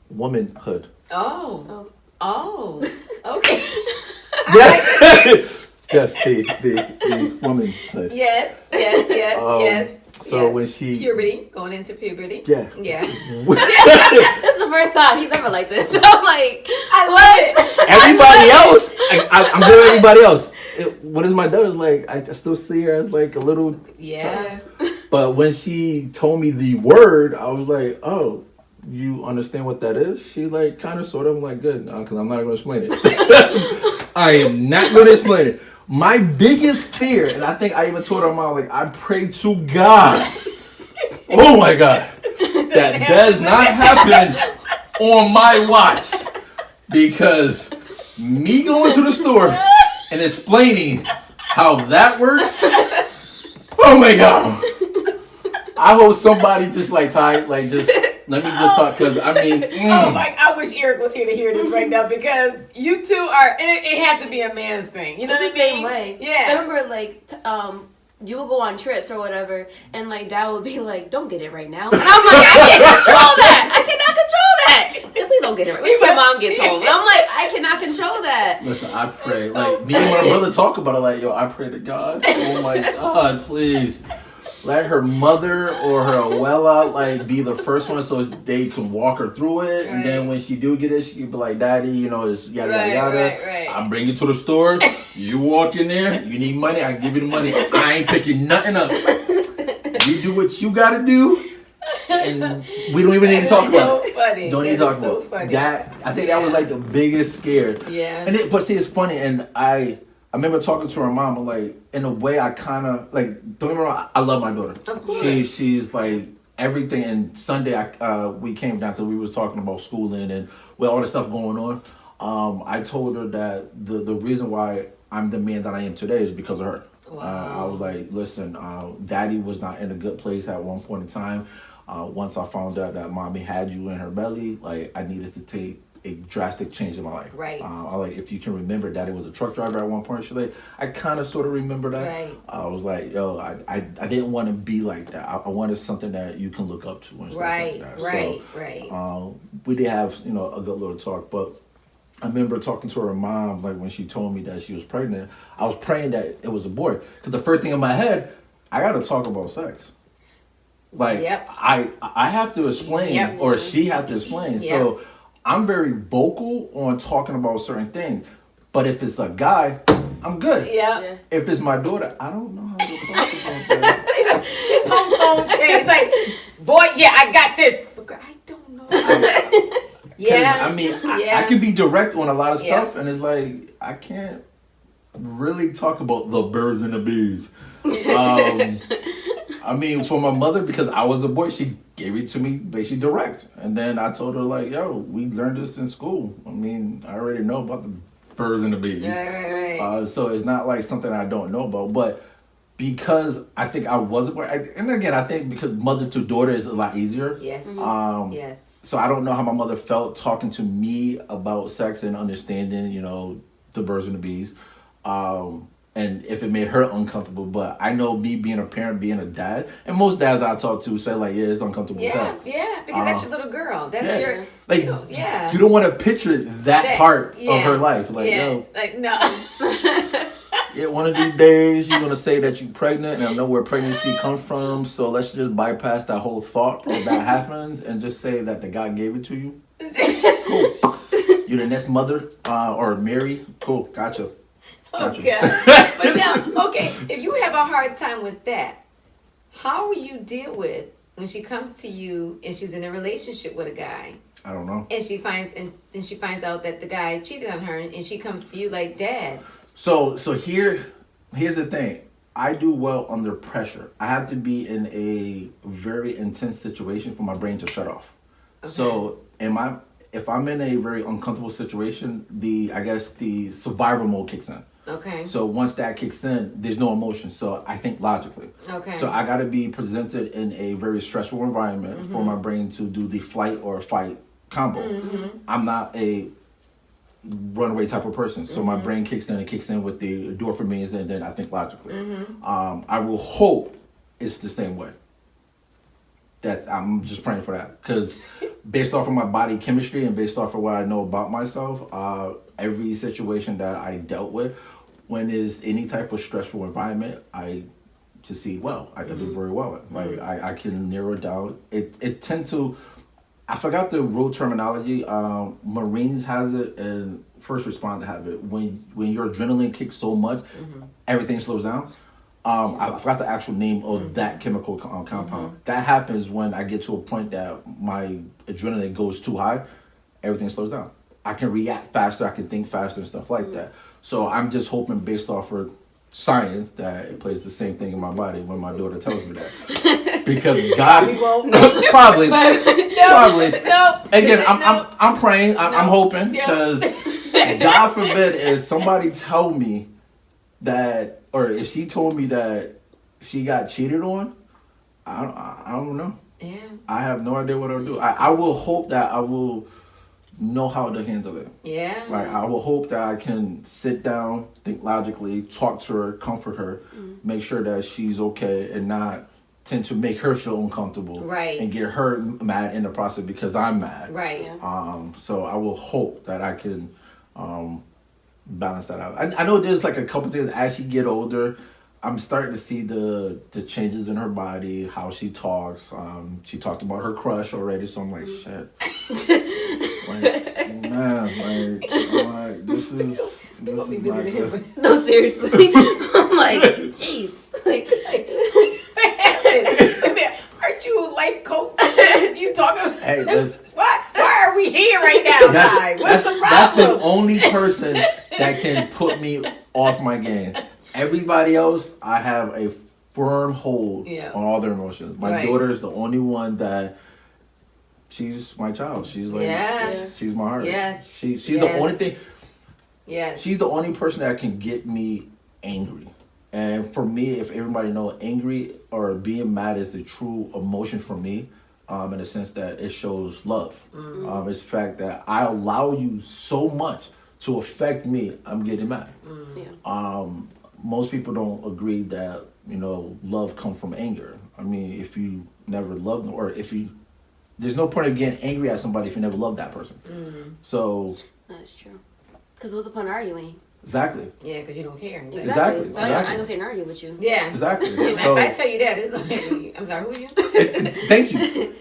A: womanhood.
B: Oh. Okay.
A: Yes, the womanhood.
B: Yes.
A: So when she
B: going into puberty.
A: Yeah.
B: Yeah.
C: This is the first time he's ever like this. I'm like,
B: I love it.
A: Everybody else, I'm doing everybody else. What is my daughter's like? I still see her as like a little.
B: Yeah.
A: But when she told me the word, I was like, oh, you understand what that is? She like kind of sort of. I'm like, good, because I'm not going to explain it. I am not going to explain it. My biggest fear, and I think I even told her mom, like, I pray to God. Oh my God. That does not happen on my watch. Because me going to the store and explaining how that works, oh my God. I hope somebody just like let me just talk, because I mean,
B: Oh my! I wish Eric was here to hear this right now because you two are. And it has to be a man's thing. You know
C: it's
B: what
C: the
B: I mean?
C: same way.
B: Yeah.
C: I remember like you would go on trips or whatever, and like dad would be like, "Don't get it right now," and I'm like, "I can't control that. I cannot control that. Please don't get it right." Wait till my mom gets home. And I'm like, I cannot control that.
A: listen, I pray.
B: That's so
A: Like, me and my brother talk about it, like, yo, I pray to God. Oh my God, please. Let her mother or her abuela like be the first one so they can walk her through it. And then when she do get it, she can be like, Daddy, it's yada yada yada.
B: Right.
A: I bring you to the store. You walk in there. You need money. I give you the money. I ain't picking nothing up. You do what you gotta do. And we don't even need to talk about it.
B: Funny.
A: Don't even talk about
B: funny.
A: that. I think that was like the biggest scare.
B: Yeah.
A: But see, it's funny, and I remember talking to her mom, and like in a way, I kind of like. Don't get me wrong, I love my daughter.
B: Of course.
A: She's like everything. And Sunday, we came down because we was talking about schooling and with all the stuff going on. I told her that the reason why I'm the man that I am today is because of her.
B: Wow.
A: I was like, listen, Daddy was not in a good place at one point in time. Once I found out that Mommy had you in her belly, like I needed to take a drastic change in my life.
B: Right.
A: I like, if you can remember, Daddy was a truck driver at one point. She's like, I kind of sort of remember that.
B: Right.
A: I was like, yo, I didn't want to be like that. I wanted something that you can look up to and stuff like that.
B: Right.
A: So, we did have a good little talk, but I remember talking to her mom, like when she told me that she was pregnant. I was praying that it was a boy, because the first thing in my head, I got to talk about sex. Like,
B: Yep.
A: I have to explain,
B: Yep.
A: or she have to explain.
B: Yep.
A: So I'm very vocal on talking about certain things. But if it's a guy, I'm good.
B: Yeah.
A: If it's my daughter, I don't know how to talk about that.
B: His whole tone changed. Like, boy, yeah, I got this. But girl, I don't know.
A: 'Cause,
B: Yeah.
A: I mean,
B: Yeah.
A: I can be direct on a lot of
B: Yeah.
A: stuff, and it's like, I can't really talk about the birds and the bees. I mean, for my mother, because I was a boy, she gave it to me basically direct. And then I told her, like, yo, we learned this in school. I mean, I already know about the birds and the bees.
B: Right.
A: So it's not like something I don't know about. But because I think I wasn't, and again, I think because mother to daughter is a lot easier.
B: Yes. Yes.
A: So I don't know how my mother felt talking to me about sex and understanding, you know, the birds and the bees. And if it made her uncomfortable, but I know me being a parent, being a dad, and most dads I talk to say like, yeah, it's uncomfortable. as
B: Yeah,
A: hell.
B: yeah, because that's your little girl. That's
A: Yeah.
B: your,
A: Like,
B: you know, yeah.
A: you don't want to picture that part
B: yeah,
A: of her life. Like,
B: yeah,
A: yo,
B: like no.
A: yeah, one of these days you're gonna say that you're pregnant, and I know where pregnancy comes from. So let's just bypass that whole thought of that happens, and just say that the guy gave it to you. Cool. You're the next mother, or Mary. Cool, gotcha.
B: Okay. But now, okay, if you have a hard time with that, how will you deal with when she comes to you and she's in a relationship with a guy
A: I don't know.
B: and she finds out that the guy cheated on her and she comes to you like, Dad.
A: So here's the thing. I do well under pressure. I have to be in a very intense situation for my brain to shut off.
B: Okay.
A: So if I'm in a very uncomfortable situation, the survival mode kicks in.
B: Okay.
A: So once that kicks in, there's no emotion. So I think logically.
B: Okay.
A: So I got to be presented in a very stressful environment for my brain to do the flight or fight combo. I'm not a runaway type of person. So my brain kicks in with the dopamines, and then I think logically. I will hope it's the same way. I'm just praying for that, because based off of my body chemistry and based off of what I know about myself, every situation that I dealt with, when there's any type of stressful environment, I succeed well. I can do very well. Like I can narrow down. It tend to. I forgot the road terminology. Marines has it and first responder have it. When your adrenaline kicks so much, everything slows down. I forgot the actual name of that chemical compound. That happens when I get to a point that my adrenaline goes too high. Everything slows down. I can react faster. I can think faster and stuff like that. So I'm just hoping, based off of science, that it plays the same thing in my body when my daughter tells me that. Because God, probably.
B: No.
A: Again, I'm praying. I'm hoping, because God forbid if somebody tell me that, or if she told me that she got cheated on, I don't know.
B: Yeah.
A: I have no idea what I'll do. I will hope that I will know how to handle it.
B: Yeah.
A: Like, I will hope that I can sit down, think logically, talk to her, comfort her, make sure that she's okay, and not tend to make her feel uncomfortable.
B: Right.
A: And get her mad in the process because I'm mad.
B: Right.
C: Yeah.
A: So I will hope that I can balance that out. I know there's like a couple things as she get older. I'm starting to see the changes in her body, how she talks. She talked about her crush already, so I'm like, shit. Like, man, like this is not good.
C: No, seriously. I'm like, jeez. Like,
B: Aren't you a life coach? You talking?
A: Hey,
B: Why are we here right now, Ty? What's the problem?
A: that's the only person that can put me off my game. Everybody else, I have a firm hold on all their emotions. My daughter is the only one that, she's my child. She's like, she's my heart.
B: Yes.
A: She's the only thing.
B: Yes.
A: She's the only person that can get me angry. And for me, if everybody knows, angry or being mad is a true emotion for me, in the sense that it shows love. It's the fact that I allow you so much to affect me, I'm getting mad.
C: yeah.
A: Most people don't agree that, love comes from anger. I mean, if you never loved them, or there's no point of getting angry at somebody if you never loved that person. So.
C: That's true. Because what's the point of arguing?
A: Exactly.
B: Yeah, because you don't care.
A: Exactly.
C: So I ain't gonna sit and argue with you.
B: Yeah.
A: Exactly.
B: Yeah,
A: So,
B: I tell you that. It's like, I'm sorry, who are you?
A: thank you.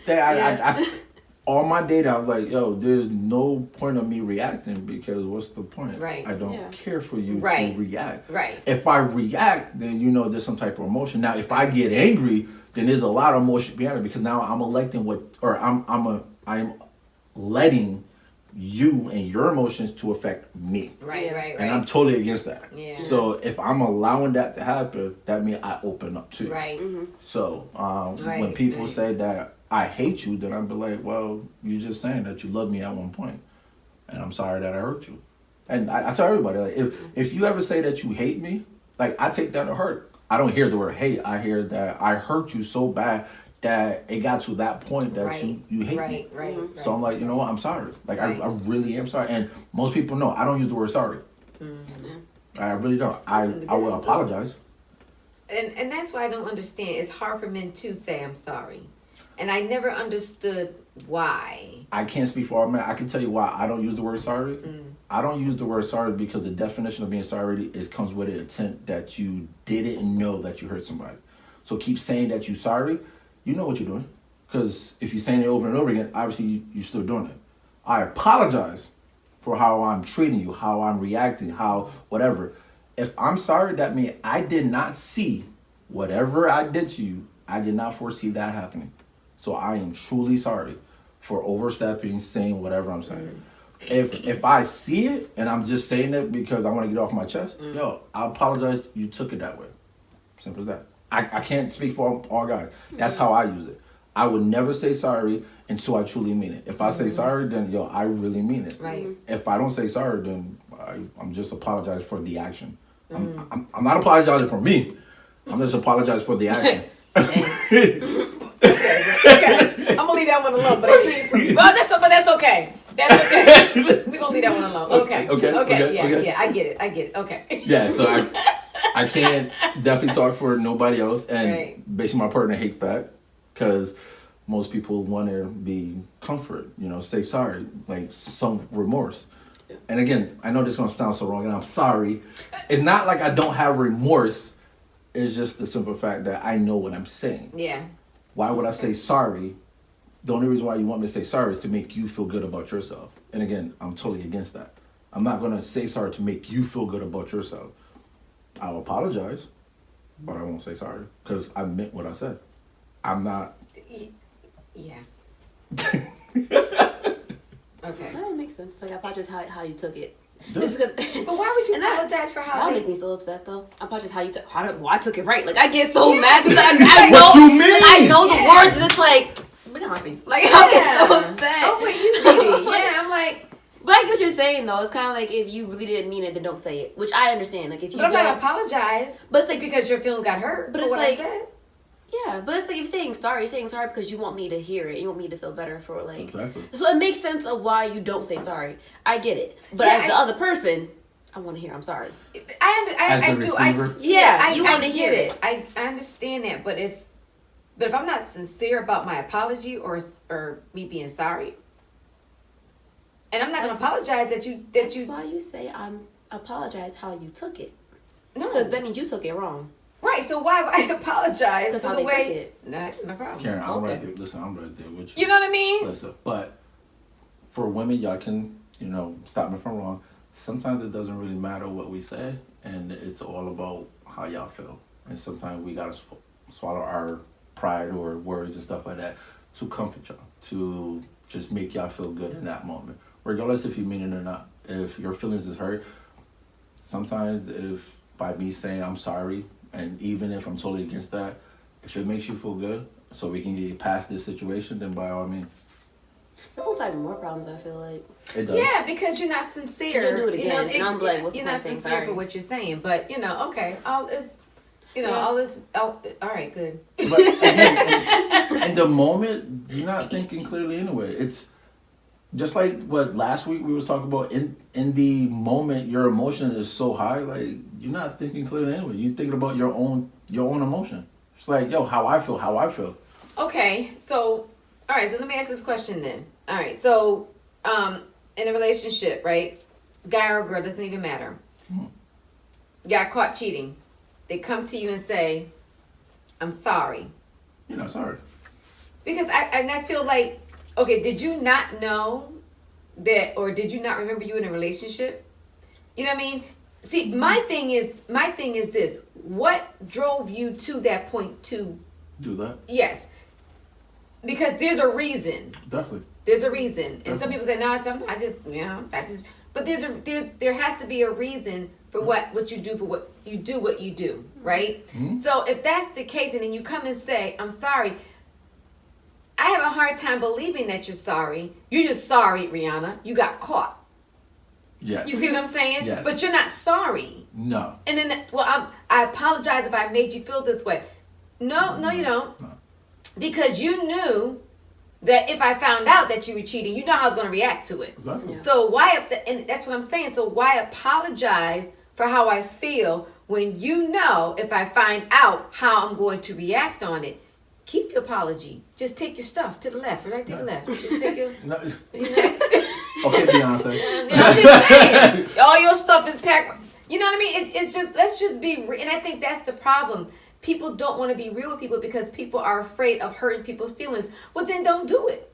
A: all my data, I was like, yo, there's no point of me reacting because what's the point?
B: Right.
A: I don't
C: Yeah.
A: care for you
B: Right.
A: to react.
B: Right.
A: If I react, then you know there's some type of emotion. Now, if I get angry, then there's a lot of emotion behind it because now I'm electing I'm letting you and your emotions to affect me.
B: Right,
C: Yeah.
B: right,
A: And I'm
B: right.
A: totally against that.
B: Yeah.
A: So if I'm allowing that to happen, that means I open up too.
B: Right.
A: So when
B: Right,
A: people
B: right.
A: say that I hate you, then I'm be like, well, you're just saying that you love me at one point, and I'm sorry that I hurt you. And I tell everybody, like, if you ever say that you hate me, like I take that to hurt. I don't hear the word hate. I hear that I hurt you so bad that it got to that point that
B: Right.
A: you hate me.
B: Right, right, right.
A: So I'm like, you know what? I'm sorry. Like
B: Right.
A: I really am sorry. And most people know I don't use the word sorry. I really don't. I
B: Listen,
A: will
B: that's-
A: apologize.
B: And that's why I don't understand. It's hard for men to say I'm sorry. And I never understood why.
A: I can't speak for all men. I can tell you why I don't use the word sorry. I don't use the word sorry because the definition of being sorry is comes with an intent that you didn't know that you hurt somebody. So keep saying that you're sorry. You know what you're doing. Because if you're saying it over and over again, obviously you're still doing it. I apologize for how I'm treating you, how I'm reacting, how whatever. If I'm sorry, that means I did not see whatever I did to you. I did not foresee that happening. So I am truly sorry for overstepping, saying whatever I'm saying. If I see it and I'm just saying it because I want to get off my chest, yo, I apologize. You took it that way. Simple as that. I can't speak for all guys. That's how I use it. I would never say sorry until I truly mean it. If I say sorry, then yo, I really mean it.
B: Right.
A: If I don't say sorry, then I'm just apologizing for the action. I'm not apologizing for me. I'm just apologizing for the action.
B: Okay. I'm gonna leave that one alone, but I can't. But that's okay. That's okay. We're gonna leave that one alone. Okay.
A: Okay,
B: Yeah.
A: okay.
B: Yeah. I get it. Okay.
A: Yeah, so I can't definitely talk for nobody else, and
B: Right.
A: basically my partner hates that because most people want to be comfort, say sorry, like some remorse. And again, I know this is gonna sound so wrong, and I'm sorry. It's not like I don't have remorse. It's just the simple fact that I know what I'm saying.
B: Yeah.
A: Why would I say sorry? The only reason why you want me to say sorry is to make you feel good about yourself. And again, I'm totally against that. I'm not gonna say sorry to make you feel good about yourself. I'll apologize, but I won't say sorry because I meant what I said. I'm not.
B: Yeah. Okay.
C: That makes sense. Like I apologize how you took it.
A: Yeah.
C: Just because.
B: But why would you
C: And that-
B: apologize for how
C: That'll
B: they?
C: make me so upset though. I apologize how you took. I took it right. Like I get so mad because I know.
A: What you mean?
C: Like, I know the
B: Yeah.
C: words and it's like. Look at my face. Like I get so upset.
B: Oh, but you did it. Yeah. I'm like,
C: But I get what you're saying though. It's kind of like if you really didn't mean it, then don't say it. Which I understand. Like if you.
B: but I'm not
C: don't-
B: gonna apologize.
C: But it's like
B: Because your feelings got hurt.
C: But
B: for
C: it's
B: what
C: like-
B: I said.
C: yeah, but it's like if you're saying sorry because you want me to hear it. You want me to feel better for like.
A: Exactly.
C: So it makes sense of why you don't say sorry. I get it. But
B: Yeah,
C: as the other person, I want to hear I'm sorry.
A: As the receiver?
C: Yeah, you
B: I
C: wanna hear
B: get
C: it.
B: I understand that, but if I'm not sincere about my apology or me being sorry, and I'm not gonna
C: That's-
B: apologize that
C: That's
B: you
C: why you say I'm apologize how you took it.
B: no
C: Because that means you took it wrong.
B: right. So why would I apologize
C: That's
B: for
C: how
B: the
C: they took
B: way?
C: it.
B: No problem.
A: Karen, I'm
C: Okay.
A: right there. Listen, I'm right there with you.
B: You know what I mean?
A: Listen, but for women, y'all can, stop me if I'm wrong. Sometimes it doesn't really matter what we say, and it's all about how y'all feel. And sometimes we gotta swallow our pride or words and stuff like that to comfort y'all, to just make y'all feel good in that moment, regardless if you mean it or not. If your feelings is hurt, sometimes if by me saying I'm sorry, and even if I'm totally against that, if it makes you feel good, so we can get past this situation, then by all means.
C: This will solve more problems, I feel like.
A: It does.
B: Yeah, because you're not sincere.
C: You'll do it again, and I'm like, what's the
B: you're
C: point
B: not
C: of saying
B: sincere
C: sorry?
B: for what you're saying, but okay, all is,
C: Yeah.
B: all right, good.
A: But again, in the moment, you're not thinking clearly anyway. It's just like what last week we was talking about. In the moment, your emotion is so high, like you're not thinking clearly anyway. You're thinking about your own emotion. It's like, yo, how I feel.
B: Okay, so all right, so let me ask this question then. All right, so in a relationship, right, guy or girl doesn't even matter. Got caught cheating. They come to you and say, "I'm sorry,"
A: You're not sorry.
B: because I feel like Okay, did you not know that, or did you not remember you in a relationship? You know what I mean? See, my thing is this: what drove you to that point to
A: Do that.
B: yes? Because there's a reason.
A: Definitely.
B: There's a reason, and some people say, "No, I just, you know, I just." But there has to be a reason for what you do, for what you do, right?
A: Mm-hmm.
B: So if that's the case, and then you come and say, "I'm sorry," I have a hard time believing that you're sorry. You're just sorry, Rihanna. You got caught.
A: Yes.
B: You see what I'm saying?
A: Yes.
B: But you're not sorry.
A: No.
B: And then, well, I apologize if I made you feel this way. No, you don't.
A: No.
B: Because you knew that if I found out that you were cheating, you know how I was going to react to it.
A: Exactly.
C: Yeah.
B: So why, and that's what I'm saying. So why apologize for how I feel when you know if I find out how I'm going to react on it? Keep your apology. Just take your stuff to the left, right to the left. Just take your,
A: No.
B: you know.
A: Okay, Beyonce.
B: I'm just saying, all your stuff is packed. You know what I mean? It's just, let's just be real. And I think that's the problem. People don't want to be real with people because people are afraid of hurting people's feelings. Well, then don't do it.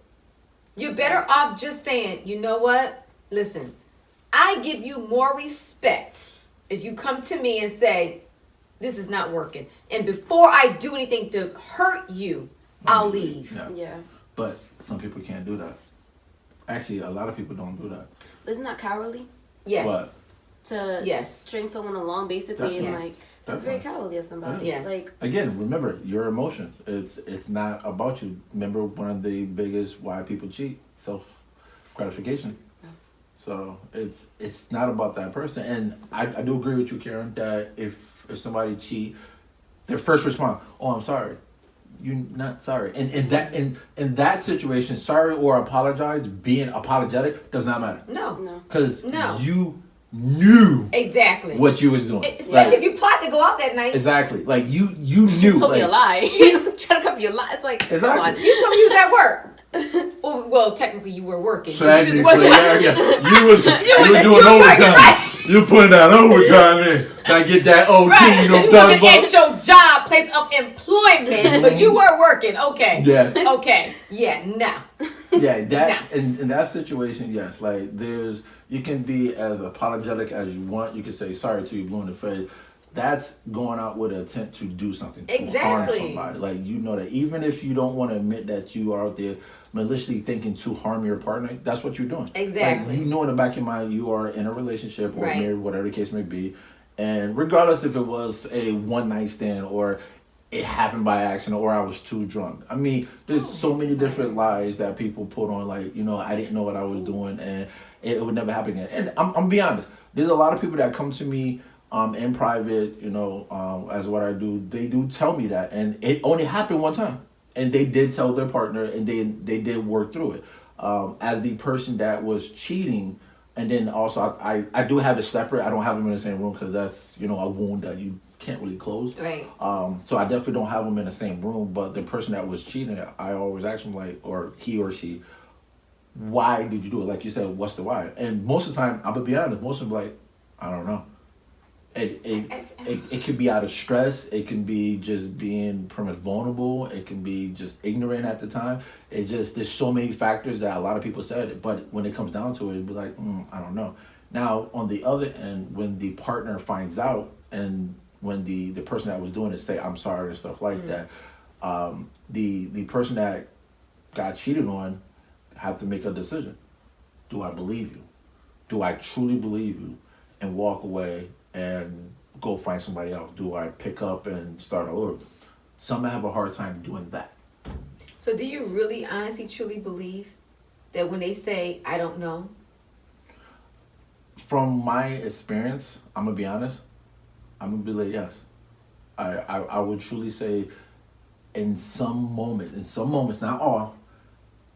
B: You're better off just saying, you know what? Listen, I give you more respect if you come to me and say, this is not working. And before I do anything to hurt you, I'll leave.
A: Yeah.
C: Yeah.
A: But some people can't do that. Actually, a lot of people don't do that.
C: But isn't that cowardly?
B: Yes.
A: What?
C: To
B: Yes.
C: string someone along basically and
B: Yes.
C: like that's very cowardly of somebody.
B: Yes.
C: Like
A: Again, remember your emotions. It's not about you. Remember one of the biggest why people cheat, self gratification. So it's not about that person. And I do agree with you, Karen, that if somebody cheat, their first response, "Oh, I'm sorry." You're not sorry. And in that situation, sorry or apologize, being apologetic does not matter.
B: No.
C: no.
A: Because
B: No.
A: you knew
B: exactly.
A: what you was doing.
B: Especially
A: Like,
B: if you plot to go out that night.
A: exactly. Like you knew.
C: You told me a
A: like,
C: lie. You try to cover your lie. It's like
A: Exactly.
C: come on.
B: You told me you was at work. Well, technically you were working. You just
A: Technically,
B: wasn't-
A: yeah. You was
B: were
A: doing
B: working,
A: overtime.
B: right.
A: You putting that overtime in. Gotta get that OT.
B: Right.
A: You know
B: You
A: what I'm
B: wasn't
A: talking
B: at your job, place of employment, but you were working. Okay.
A: Yeah.
B: Okay. Yeah. Nah.
A: Yeah, that in that situation, yes. Like you can be as apologetic as you want. You can say sorry to you, blue in the face. That's going out with an intent to do something, to
B: Exactly.
A: harm somebody. Like you know that even if you don't want to admit that you are out there maliciously thinking to harm your partner, that's what you're doing.
B: Exactly.
A: Like, you know in the back of your mind you are in a relationship or
B: Right.
A: married, whatever the case may be, and regardless if it was a one night stand or it happened by accident or I was too drunk. I mean, there's so many different lies that people put on, like, you know, I didn't know what I was doing and it would never happen again. And I'm be honest, there's a lot of people that come to me in private, you know, as what I do, they do tell me that. And it only happened one time. And they did tell their partner and they did work through it. As the person that was cheating, and then also I do have it separate. I don't have them in the same room because that's, you know, a wound that you can't really close.
B: Right.
A: So I definitely don't have them in the same room. But the person that was cheating, I always ask them, like, or he or she, why did you do it? Like you said, what's the why? And most of the time, I'm gonna be honest, most of them like, I don't know. It could be out of stress. It can be just being pretty much vulnerable. It can be just ignorant at the time. It just, there's so many factors that a lot of people said it. But when it comes down to it, it'd be like, I don't know. Now, on the other end, when the partner finds out and when the person that was doing it say, I'm sorry and stuff like that, the person that got cheated on have to make a decision. Do I believe you? Do I truly believe you? And walk away and go find somebody else? Do I pick up and start all over? Some have a hard time doing that.
B: So do you really honestly truly believe that when they say I don't know?
A: From my experience, I'm gonna be honest, I'm gonna be like, yes. I would truly say in some moments, not all,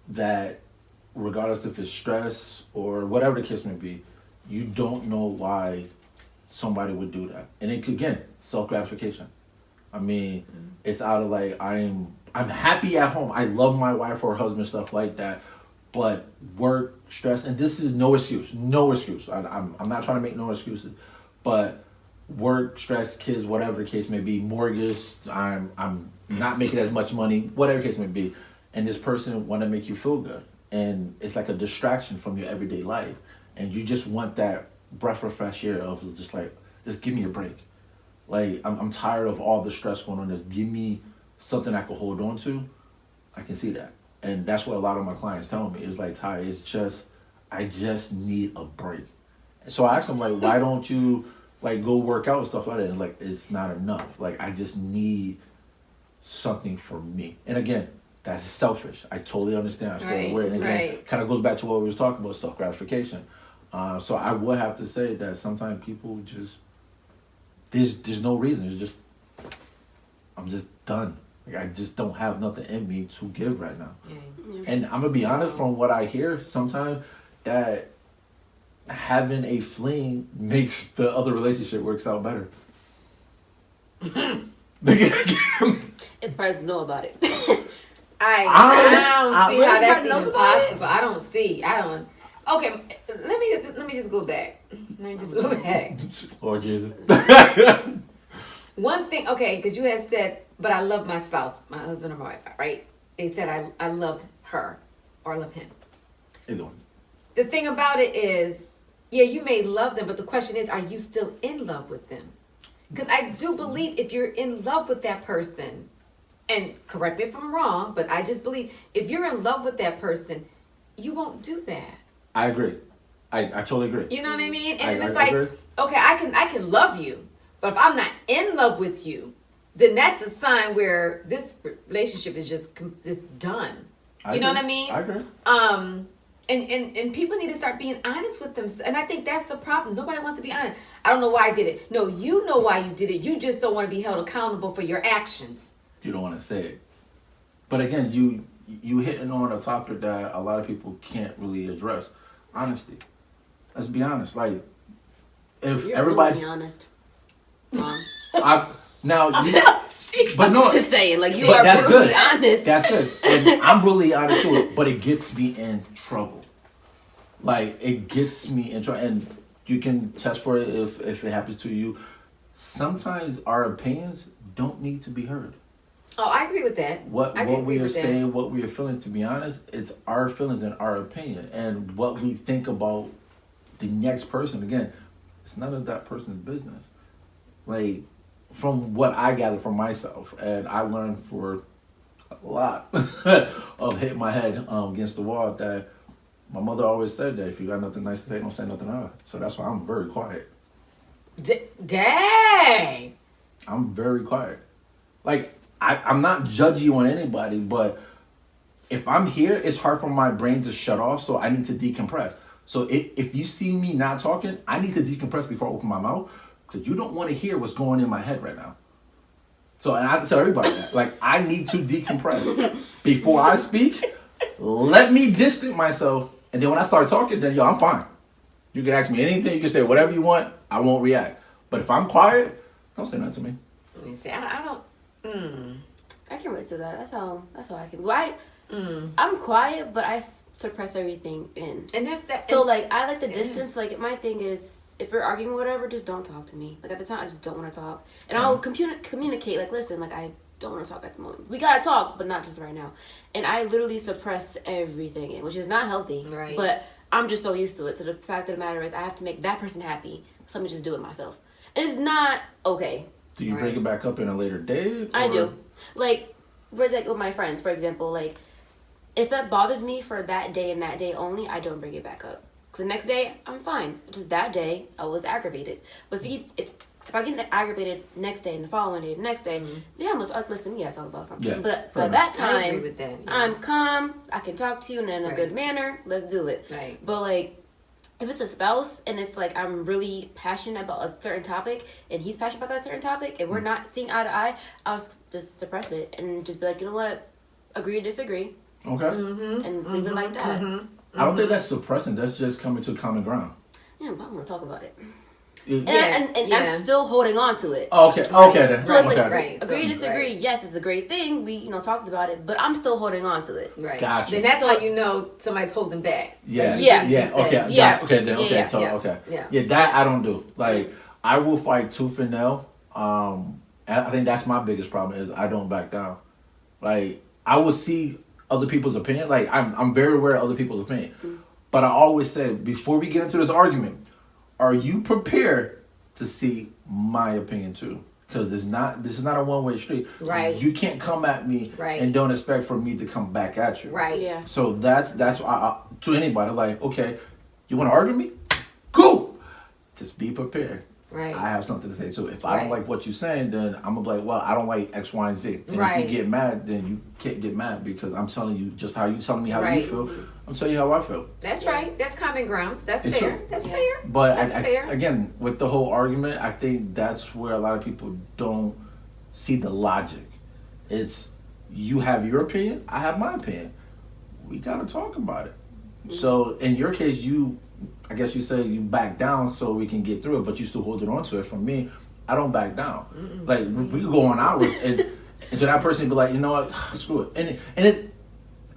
A: that regardless if it's stress or whatever the case may be, you don't know why somebody would do that. And it could, again, self-gratification. I mean, it's out of like, I'm happy at home. I love my wife or husband, stuff like that. But work, stress, and this is no excuse. I'm not trying to make no excuses. But work, stress, kids, whatever the case may be, mortgage, I'm not making as much money, whatever the case may be. And this person want to make you feel good. and it's like a distraction from your everyday life, and you just want that breath of fresh air of just like, just give me a break. Like I'm tired of all the stress going on. Just give me something I can hold on to. I can see that, and that's what a lot of my clients tell me. It's like, Ty, it's just I just need a break. So I asked them like, why don't you like go work out and stuff like that? And like, it's not enough. Like I just need something for me. And again, that's selfish. I totally understand. I swear
B: Right,
A: away. And again,
B: right.
A: kind of goes back to what we was talking about, self gratification. So I would have to say that sometimes people just there's no reason. It's just I'm just done. Like I just don't have nothing in me to give right now.
B: Yeah.
A: And I'm gonna be honest, from what I hear, sometimes that having a fling makes the other relationship works out better.
C: If person know about it.
B: I don't see how that's
C: Everybody knows
B: even
C: about it?
B: possible. I don't. Okay, let me just go back. Let me just go back.
A: Or Jesus.
B: One thing, okay, because you had said, but I love my spouse, my husband or my wife, right? They said I love her or I love him.
A: Either one.
B: The thing about it is, yeah, you may love them, but the question is, are you still in love with them? Because I do believe if you're in love with that person, and correct me if I'm wrong, but I just believe if you're in love with that person, you won't do that.
A: I agree. I totally agree.
B: You know what I mean? And
A: I
B: if it's like,
A: agree.
B: okay, I can love you, but if I'm not in love with you, then that's a sign where this relationship is just done.
A: I
B: You know
A: agree.
B: what I mean?
A: I agree.
B: And people need to start being honest with them. And I think that's the problem. Nobody wants to be honest. I don't know why I did it. No, you know why you did it. You just don't want to be held accountable for your actions.
A: You don't want to say it. But again, you hitting on a topic that a lot of people can't really address. Honesty. Let's be honest. Like, if
C: You're
A: everybody,
C: really honest. Mom.
A: now, but no,
C: Just saying, like you
A: but
C: are
A: that's
C: brutally
A: good.
C: honest.
A: That's good. And I'm really honest too, but it gets me in trouble. Like, it gets me in trouble. And you can test for it if it happens to you. Sometimes our opinions don't need to be heard.
B: Oh, I agree with that.
A: What
B: I can agree
A: we are
B: with that.
A: saying, what we are feeling, to be honest, it's our feelings and our opinion. And what we think about the next person, again, it's none of that person's business. Like, from what I gather from myself, and I learned for a lot of hitting my head against the wall, that my mother always said that if you got nothing nice to say, don't say nothing at all. So that's why I'm very quiet.
B: Dang.
A: I'm very quiet. Like, I'm not judgy on anybody, but if I'm here, it's hard for my brain to shut off, so I need to decompress. So if you see me not talking, I need to decompress before I open my mouth, because you don't want to hear what's going in my head right now. So, and I have to tell everybody that. Like, I need to decompress. Before I speak, let me distance myself, and then when I start talking, then, I'm fine. You can ask me anything, you can say whatever you want, I won't react. But if I'm quiet, don't say nothing to me.
B: Let me see. I don't.
C: I can relate to that. That's how I feel. Well, I'm quiet, but I suppress everything in.
B: And that's that.
C: So like I like the distance. Like my thing is, if we're arguing or whatever, just don't talk to me. Like at the time, I just don't want to talk, and I'll communicate. Like, listen, like I don't want to talk at the moment. We gotta talk, but not just right now. And I literally suppress everything in, which is not healthy.
B: Right.
C: But I'm just so used to it. So the fact of the matter is, I have to make that person happy. So let me just do it myself. It's not okay.
A: Do you bring it back up in a later date?
C: I
A: or-
C: do. Like, for like with my friends, for example, like if that bothers me for that day and that day only, I don't bring it back up. Cause the next day I'm fine. Just that day I was aggravated. But if I get aggravated next day and the following day, the next day, yeah, I'm like, listen, we gotta talk about something.
A: Yeah,
C: But
A: fair
C: by
A: enough.
C: that
B: I agree
C: time,
B: with that, yeah.
C: I'm calm. I can talk to you in a
B: Right.
C: good manner. Let's do it.
B: Right.
C: But like, if it's a spouse and it's like I'm really passionate about a certain topic and he's passionate about that certain topic and we're not seeing eye to eye, I'll just suppress it and just be like, you know what, agree to disagree,
A: Okay.
C: and leave it like that.
A: I don't think that's suppressing. That's just coming to common ground.
C: Yeah, but I want to talk about it.
A: It-
C: And
B: Yeah.
C: I'm still holding on to it.
A: Oh, okay. Okay then.
C: So it's
A: okay.
C: like,
B: Right.
C: agree,
B: So-
C: disagree.
B: right.
C: Yes, it's a great thing. We, talked about it, but I'm still holding on to it.
B: Right.
A: Gotcha.
B: Then that's
C: So-
B: how you know somebody's holding back.
A: Yeah.
B: Like you
C: Yeah.
B: just
A: Okay.
B: said.
C: Yeah.
A: Gotcha. Okay then. Okay.
C: Yeah.
B: Yeah.
A: Okay.
B: Yeah.
A: That I don't do. Like, I will fight tooth and nail. And I think that's my biggest problem is I don't back down. Like, I will see other people's opinion. Like I'm very aware of other people's opinion. But I always say, before we get into this argument, are you prepared to see my opinion too? Because this is not a one-way street.
B: Right.
A: You can't come at me
B: Right.
A: and don't expect for me to come back at you.
B: Right.
C: Yeah.
A: So that's why to anybody, like, okay, you want to argue me? Cool. Just be prepared.
B: Right.
A: I have something to say too. If I don't
B: Right.
A: like what you're saying, then I'm gonna be like, well, I don't like X, Y, and Z. And
B: Right.
A: if you get mad, then you can't get mad because I'm telling you just how you telling me how
B: Right.
A: you feel. I'm telling you how I feel.
B: That's right. That's common ground. That's
A: It's
B: fair.
A: true.
B: That's
C: Yeah.
B: fair.
A: But
B: That's fair.
A: again, with the whole argument, I think that's where a lot of people don't see the logic. It's you have your opinion, I have my opinion. We gotta talk about it. So in your case, I guess you say you back down so we can get through it, but you still holding on to it. For me, I don't back down. Like we could go on hours and to that person be like, you know what, screw it. And it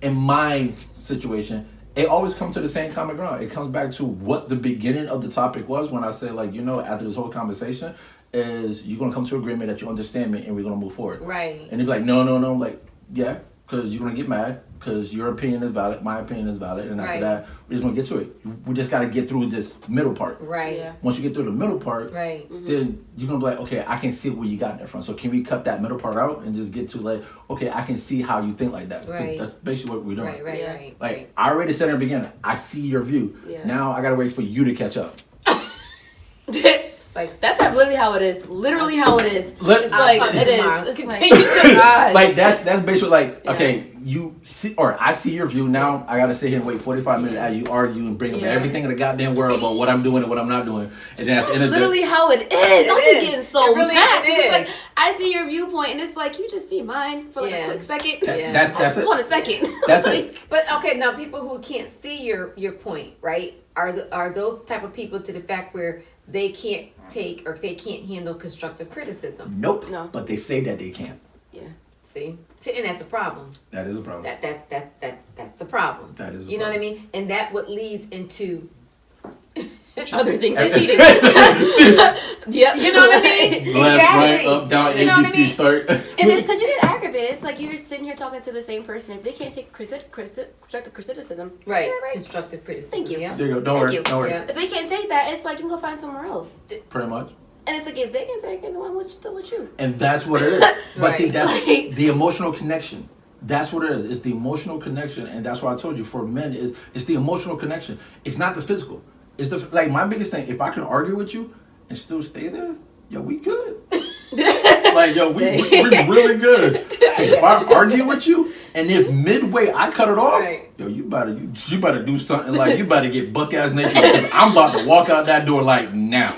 A: in my situation, it always comes to the same common ground. It comes back to what the beginning of the topic was when I say, like, you know, after this whole conversation, is you're gonna come to agreement that you understand me and we're gonna move forward.
B: Right.
A: And they'd be like, no. I'm like, yeah, because you're gonna get mad because your opinion is valid, my opinion is valid, and after
B: Right.
A: that, we're just gonna get to it. We just gotta get through this middle part.
B: Right.
C: Yeah.
A: Once you get through the middle part,
B: Right.
A: then you're gonna be like, okay, I can see where you got that from. So can we cut that middle part out and just get to like, okay, I can see how you think like that. 'Cause
B: Right.
A: That's basically what we're doing.
B: Right. Right.
C: Yeah.
B: Right.
A: Like
B: right.
A: I already said in the beginning, I see your view.
C: Yeah.
A: Now I gotta wait for you to catch up.
B: Like
C: That's literally how it is. Literally how it is.
A: Let-
C: It's
B: I'll
C: like
B: talk to
C: it
B: you
C: is.
B: tomorrow.
C: It's
B: Continue
C: like,
B: to-
C: God.
A: Like that's basically like,
C: Yeah.
A: okay, you see, or I see your view. Now I gotta sit here and wait 45 minutes as you argue and bring up
C: Yeah.
A: everything in the goddamn world about what I'm doing and what I'm not doing. And then at the end
C: That's
A: of the
C: literally how it is. Don't
B: is.
C: be getting so
B: It really
C: mad. 'Cause
B: is.
C: It's like I see your viewpoint, and it's like you just see mine for like
B: Yeah.
C: a quick second.
B: Yeah.
A: that's
C: I just
A: it.
C: want a second.
A: That's
C: Like,
A: it.
B: But okay, now people who can't see your point, right? Are those type of people to the fact where they can't take or they can't handle constructive criticism?
A: Nope.
C: No.
A: But they say that they can't.
C: Yeah.
B: See, and that's a problem.
A: That is a problem.
B: That's a problem.
A: That is a
B: You know what I
A: problem.
B: mean? And that what leads into
C: Other things than cheating. Yep.
B: You know what I mean?
A: Left,
B: Exactly.
A: right, up, down,
B: You know what I
A: ABC,
B: mean?
A: start.
C: And it's because you get aggravated. It's like you're sitting here talking to the same person. If they can't take constructive criticism,
B: Right.
C: is that right?
B: Constructive criticism.
C: Thank you.
B: Yeah.
A: There you go. Don't
C: Thank
A: worry.
C: you.
A: Don't worry.
B: Yeah.
C: If they can't take that, it's like you can go find somewhere else.
A: Pretty much.
C: And it's like if they can take it, then why would you still with you?
A: And that's what it is. But see,
B: Right.
A: that's
C: Like-
A: the emotional connection. That's what it is. It's the emotional connection, and that's why I told you for men it's the emotional connection. It's not the physical. It's the like my biggest thing. If I can argue with you and still stay there, yo, we good. Like yo, we really good. If I argue with you and if midway I cut it off,
B: Right.
A: yo, you better do something like you better get buck ass naked because I'm about to walk out that door like now.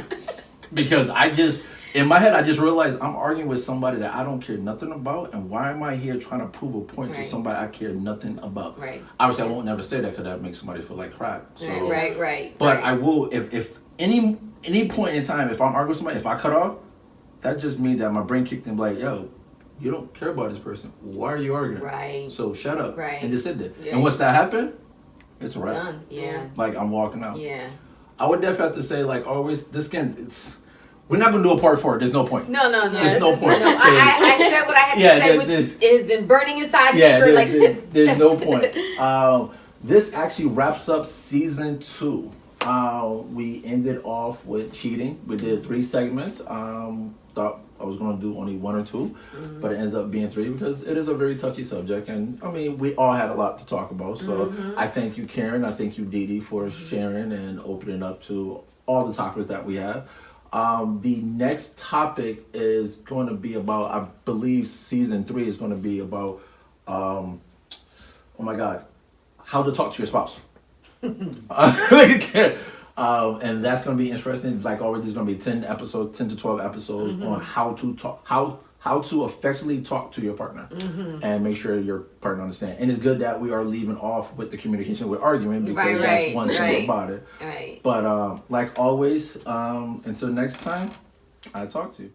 A: Because in my head, I just realized I'm arguing with somebody that I don't care nothing about, and why am I here trying to prove a point to
B: Right.
A: somebody I care nothing about?
B: Right.
A: Obviously, I won't never say that because that makes somebody feel like crap. So,
B: Right.
A: but
B: right.
A: I will if any point in time, if I'm arguing with somebody, if I cut off, that just means that my brain kicked in, like, yo, you don't care about this person. Why are you arguing?
B: Right.
A: So shut up.
B: Right.
A: And just sit there.
B: Yeah.
A: And once that happened, it's a wrap.
B: Done. Yeah.
A: Like I'm walking out.
B: Yeah.
A: I would definitely have to say, like always, we're not gonna do a part 4. There's no point.
B: No.
A: There's no point.
B: No, I said what I had
A: Yeah,
B: to say, which it has been burning inside me
A: Yeah,
B: for like.
A: there's no point. This actually wraps up season 2. We ended off with cheating. We did 3 segments. Thought I was gonna do only 1 or 2, but it ends up being 3 because it is a very touchy subject, and I mean we all had a lot to talk about. So I thank you, Karen. I thank you, Dee Dee, for sharing and opening up to all the topics that we have. The next topic is going to be about, I believe season 3 is going to be about, oh my God, how to talk to your spouse. And that's going to be interesting. Like always, there's going to be 10 to 12 episodes on how to talk, how to effectively talk to your partner and make sure your partner understands. And it's good that we are leaving off with the communication with arguing because that's one thing about it.
B: Right.
A: But like always, until next time, I talk to you.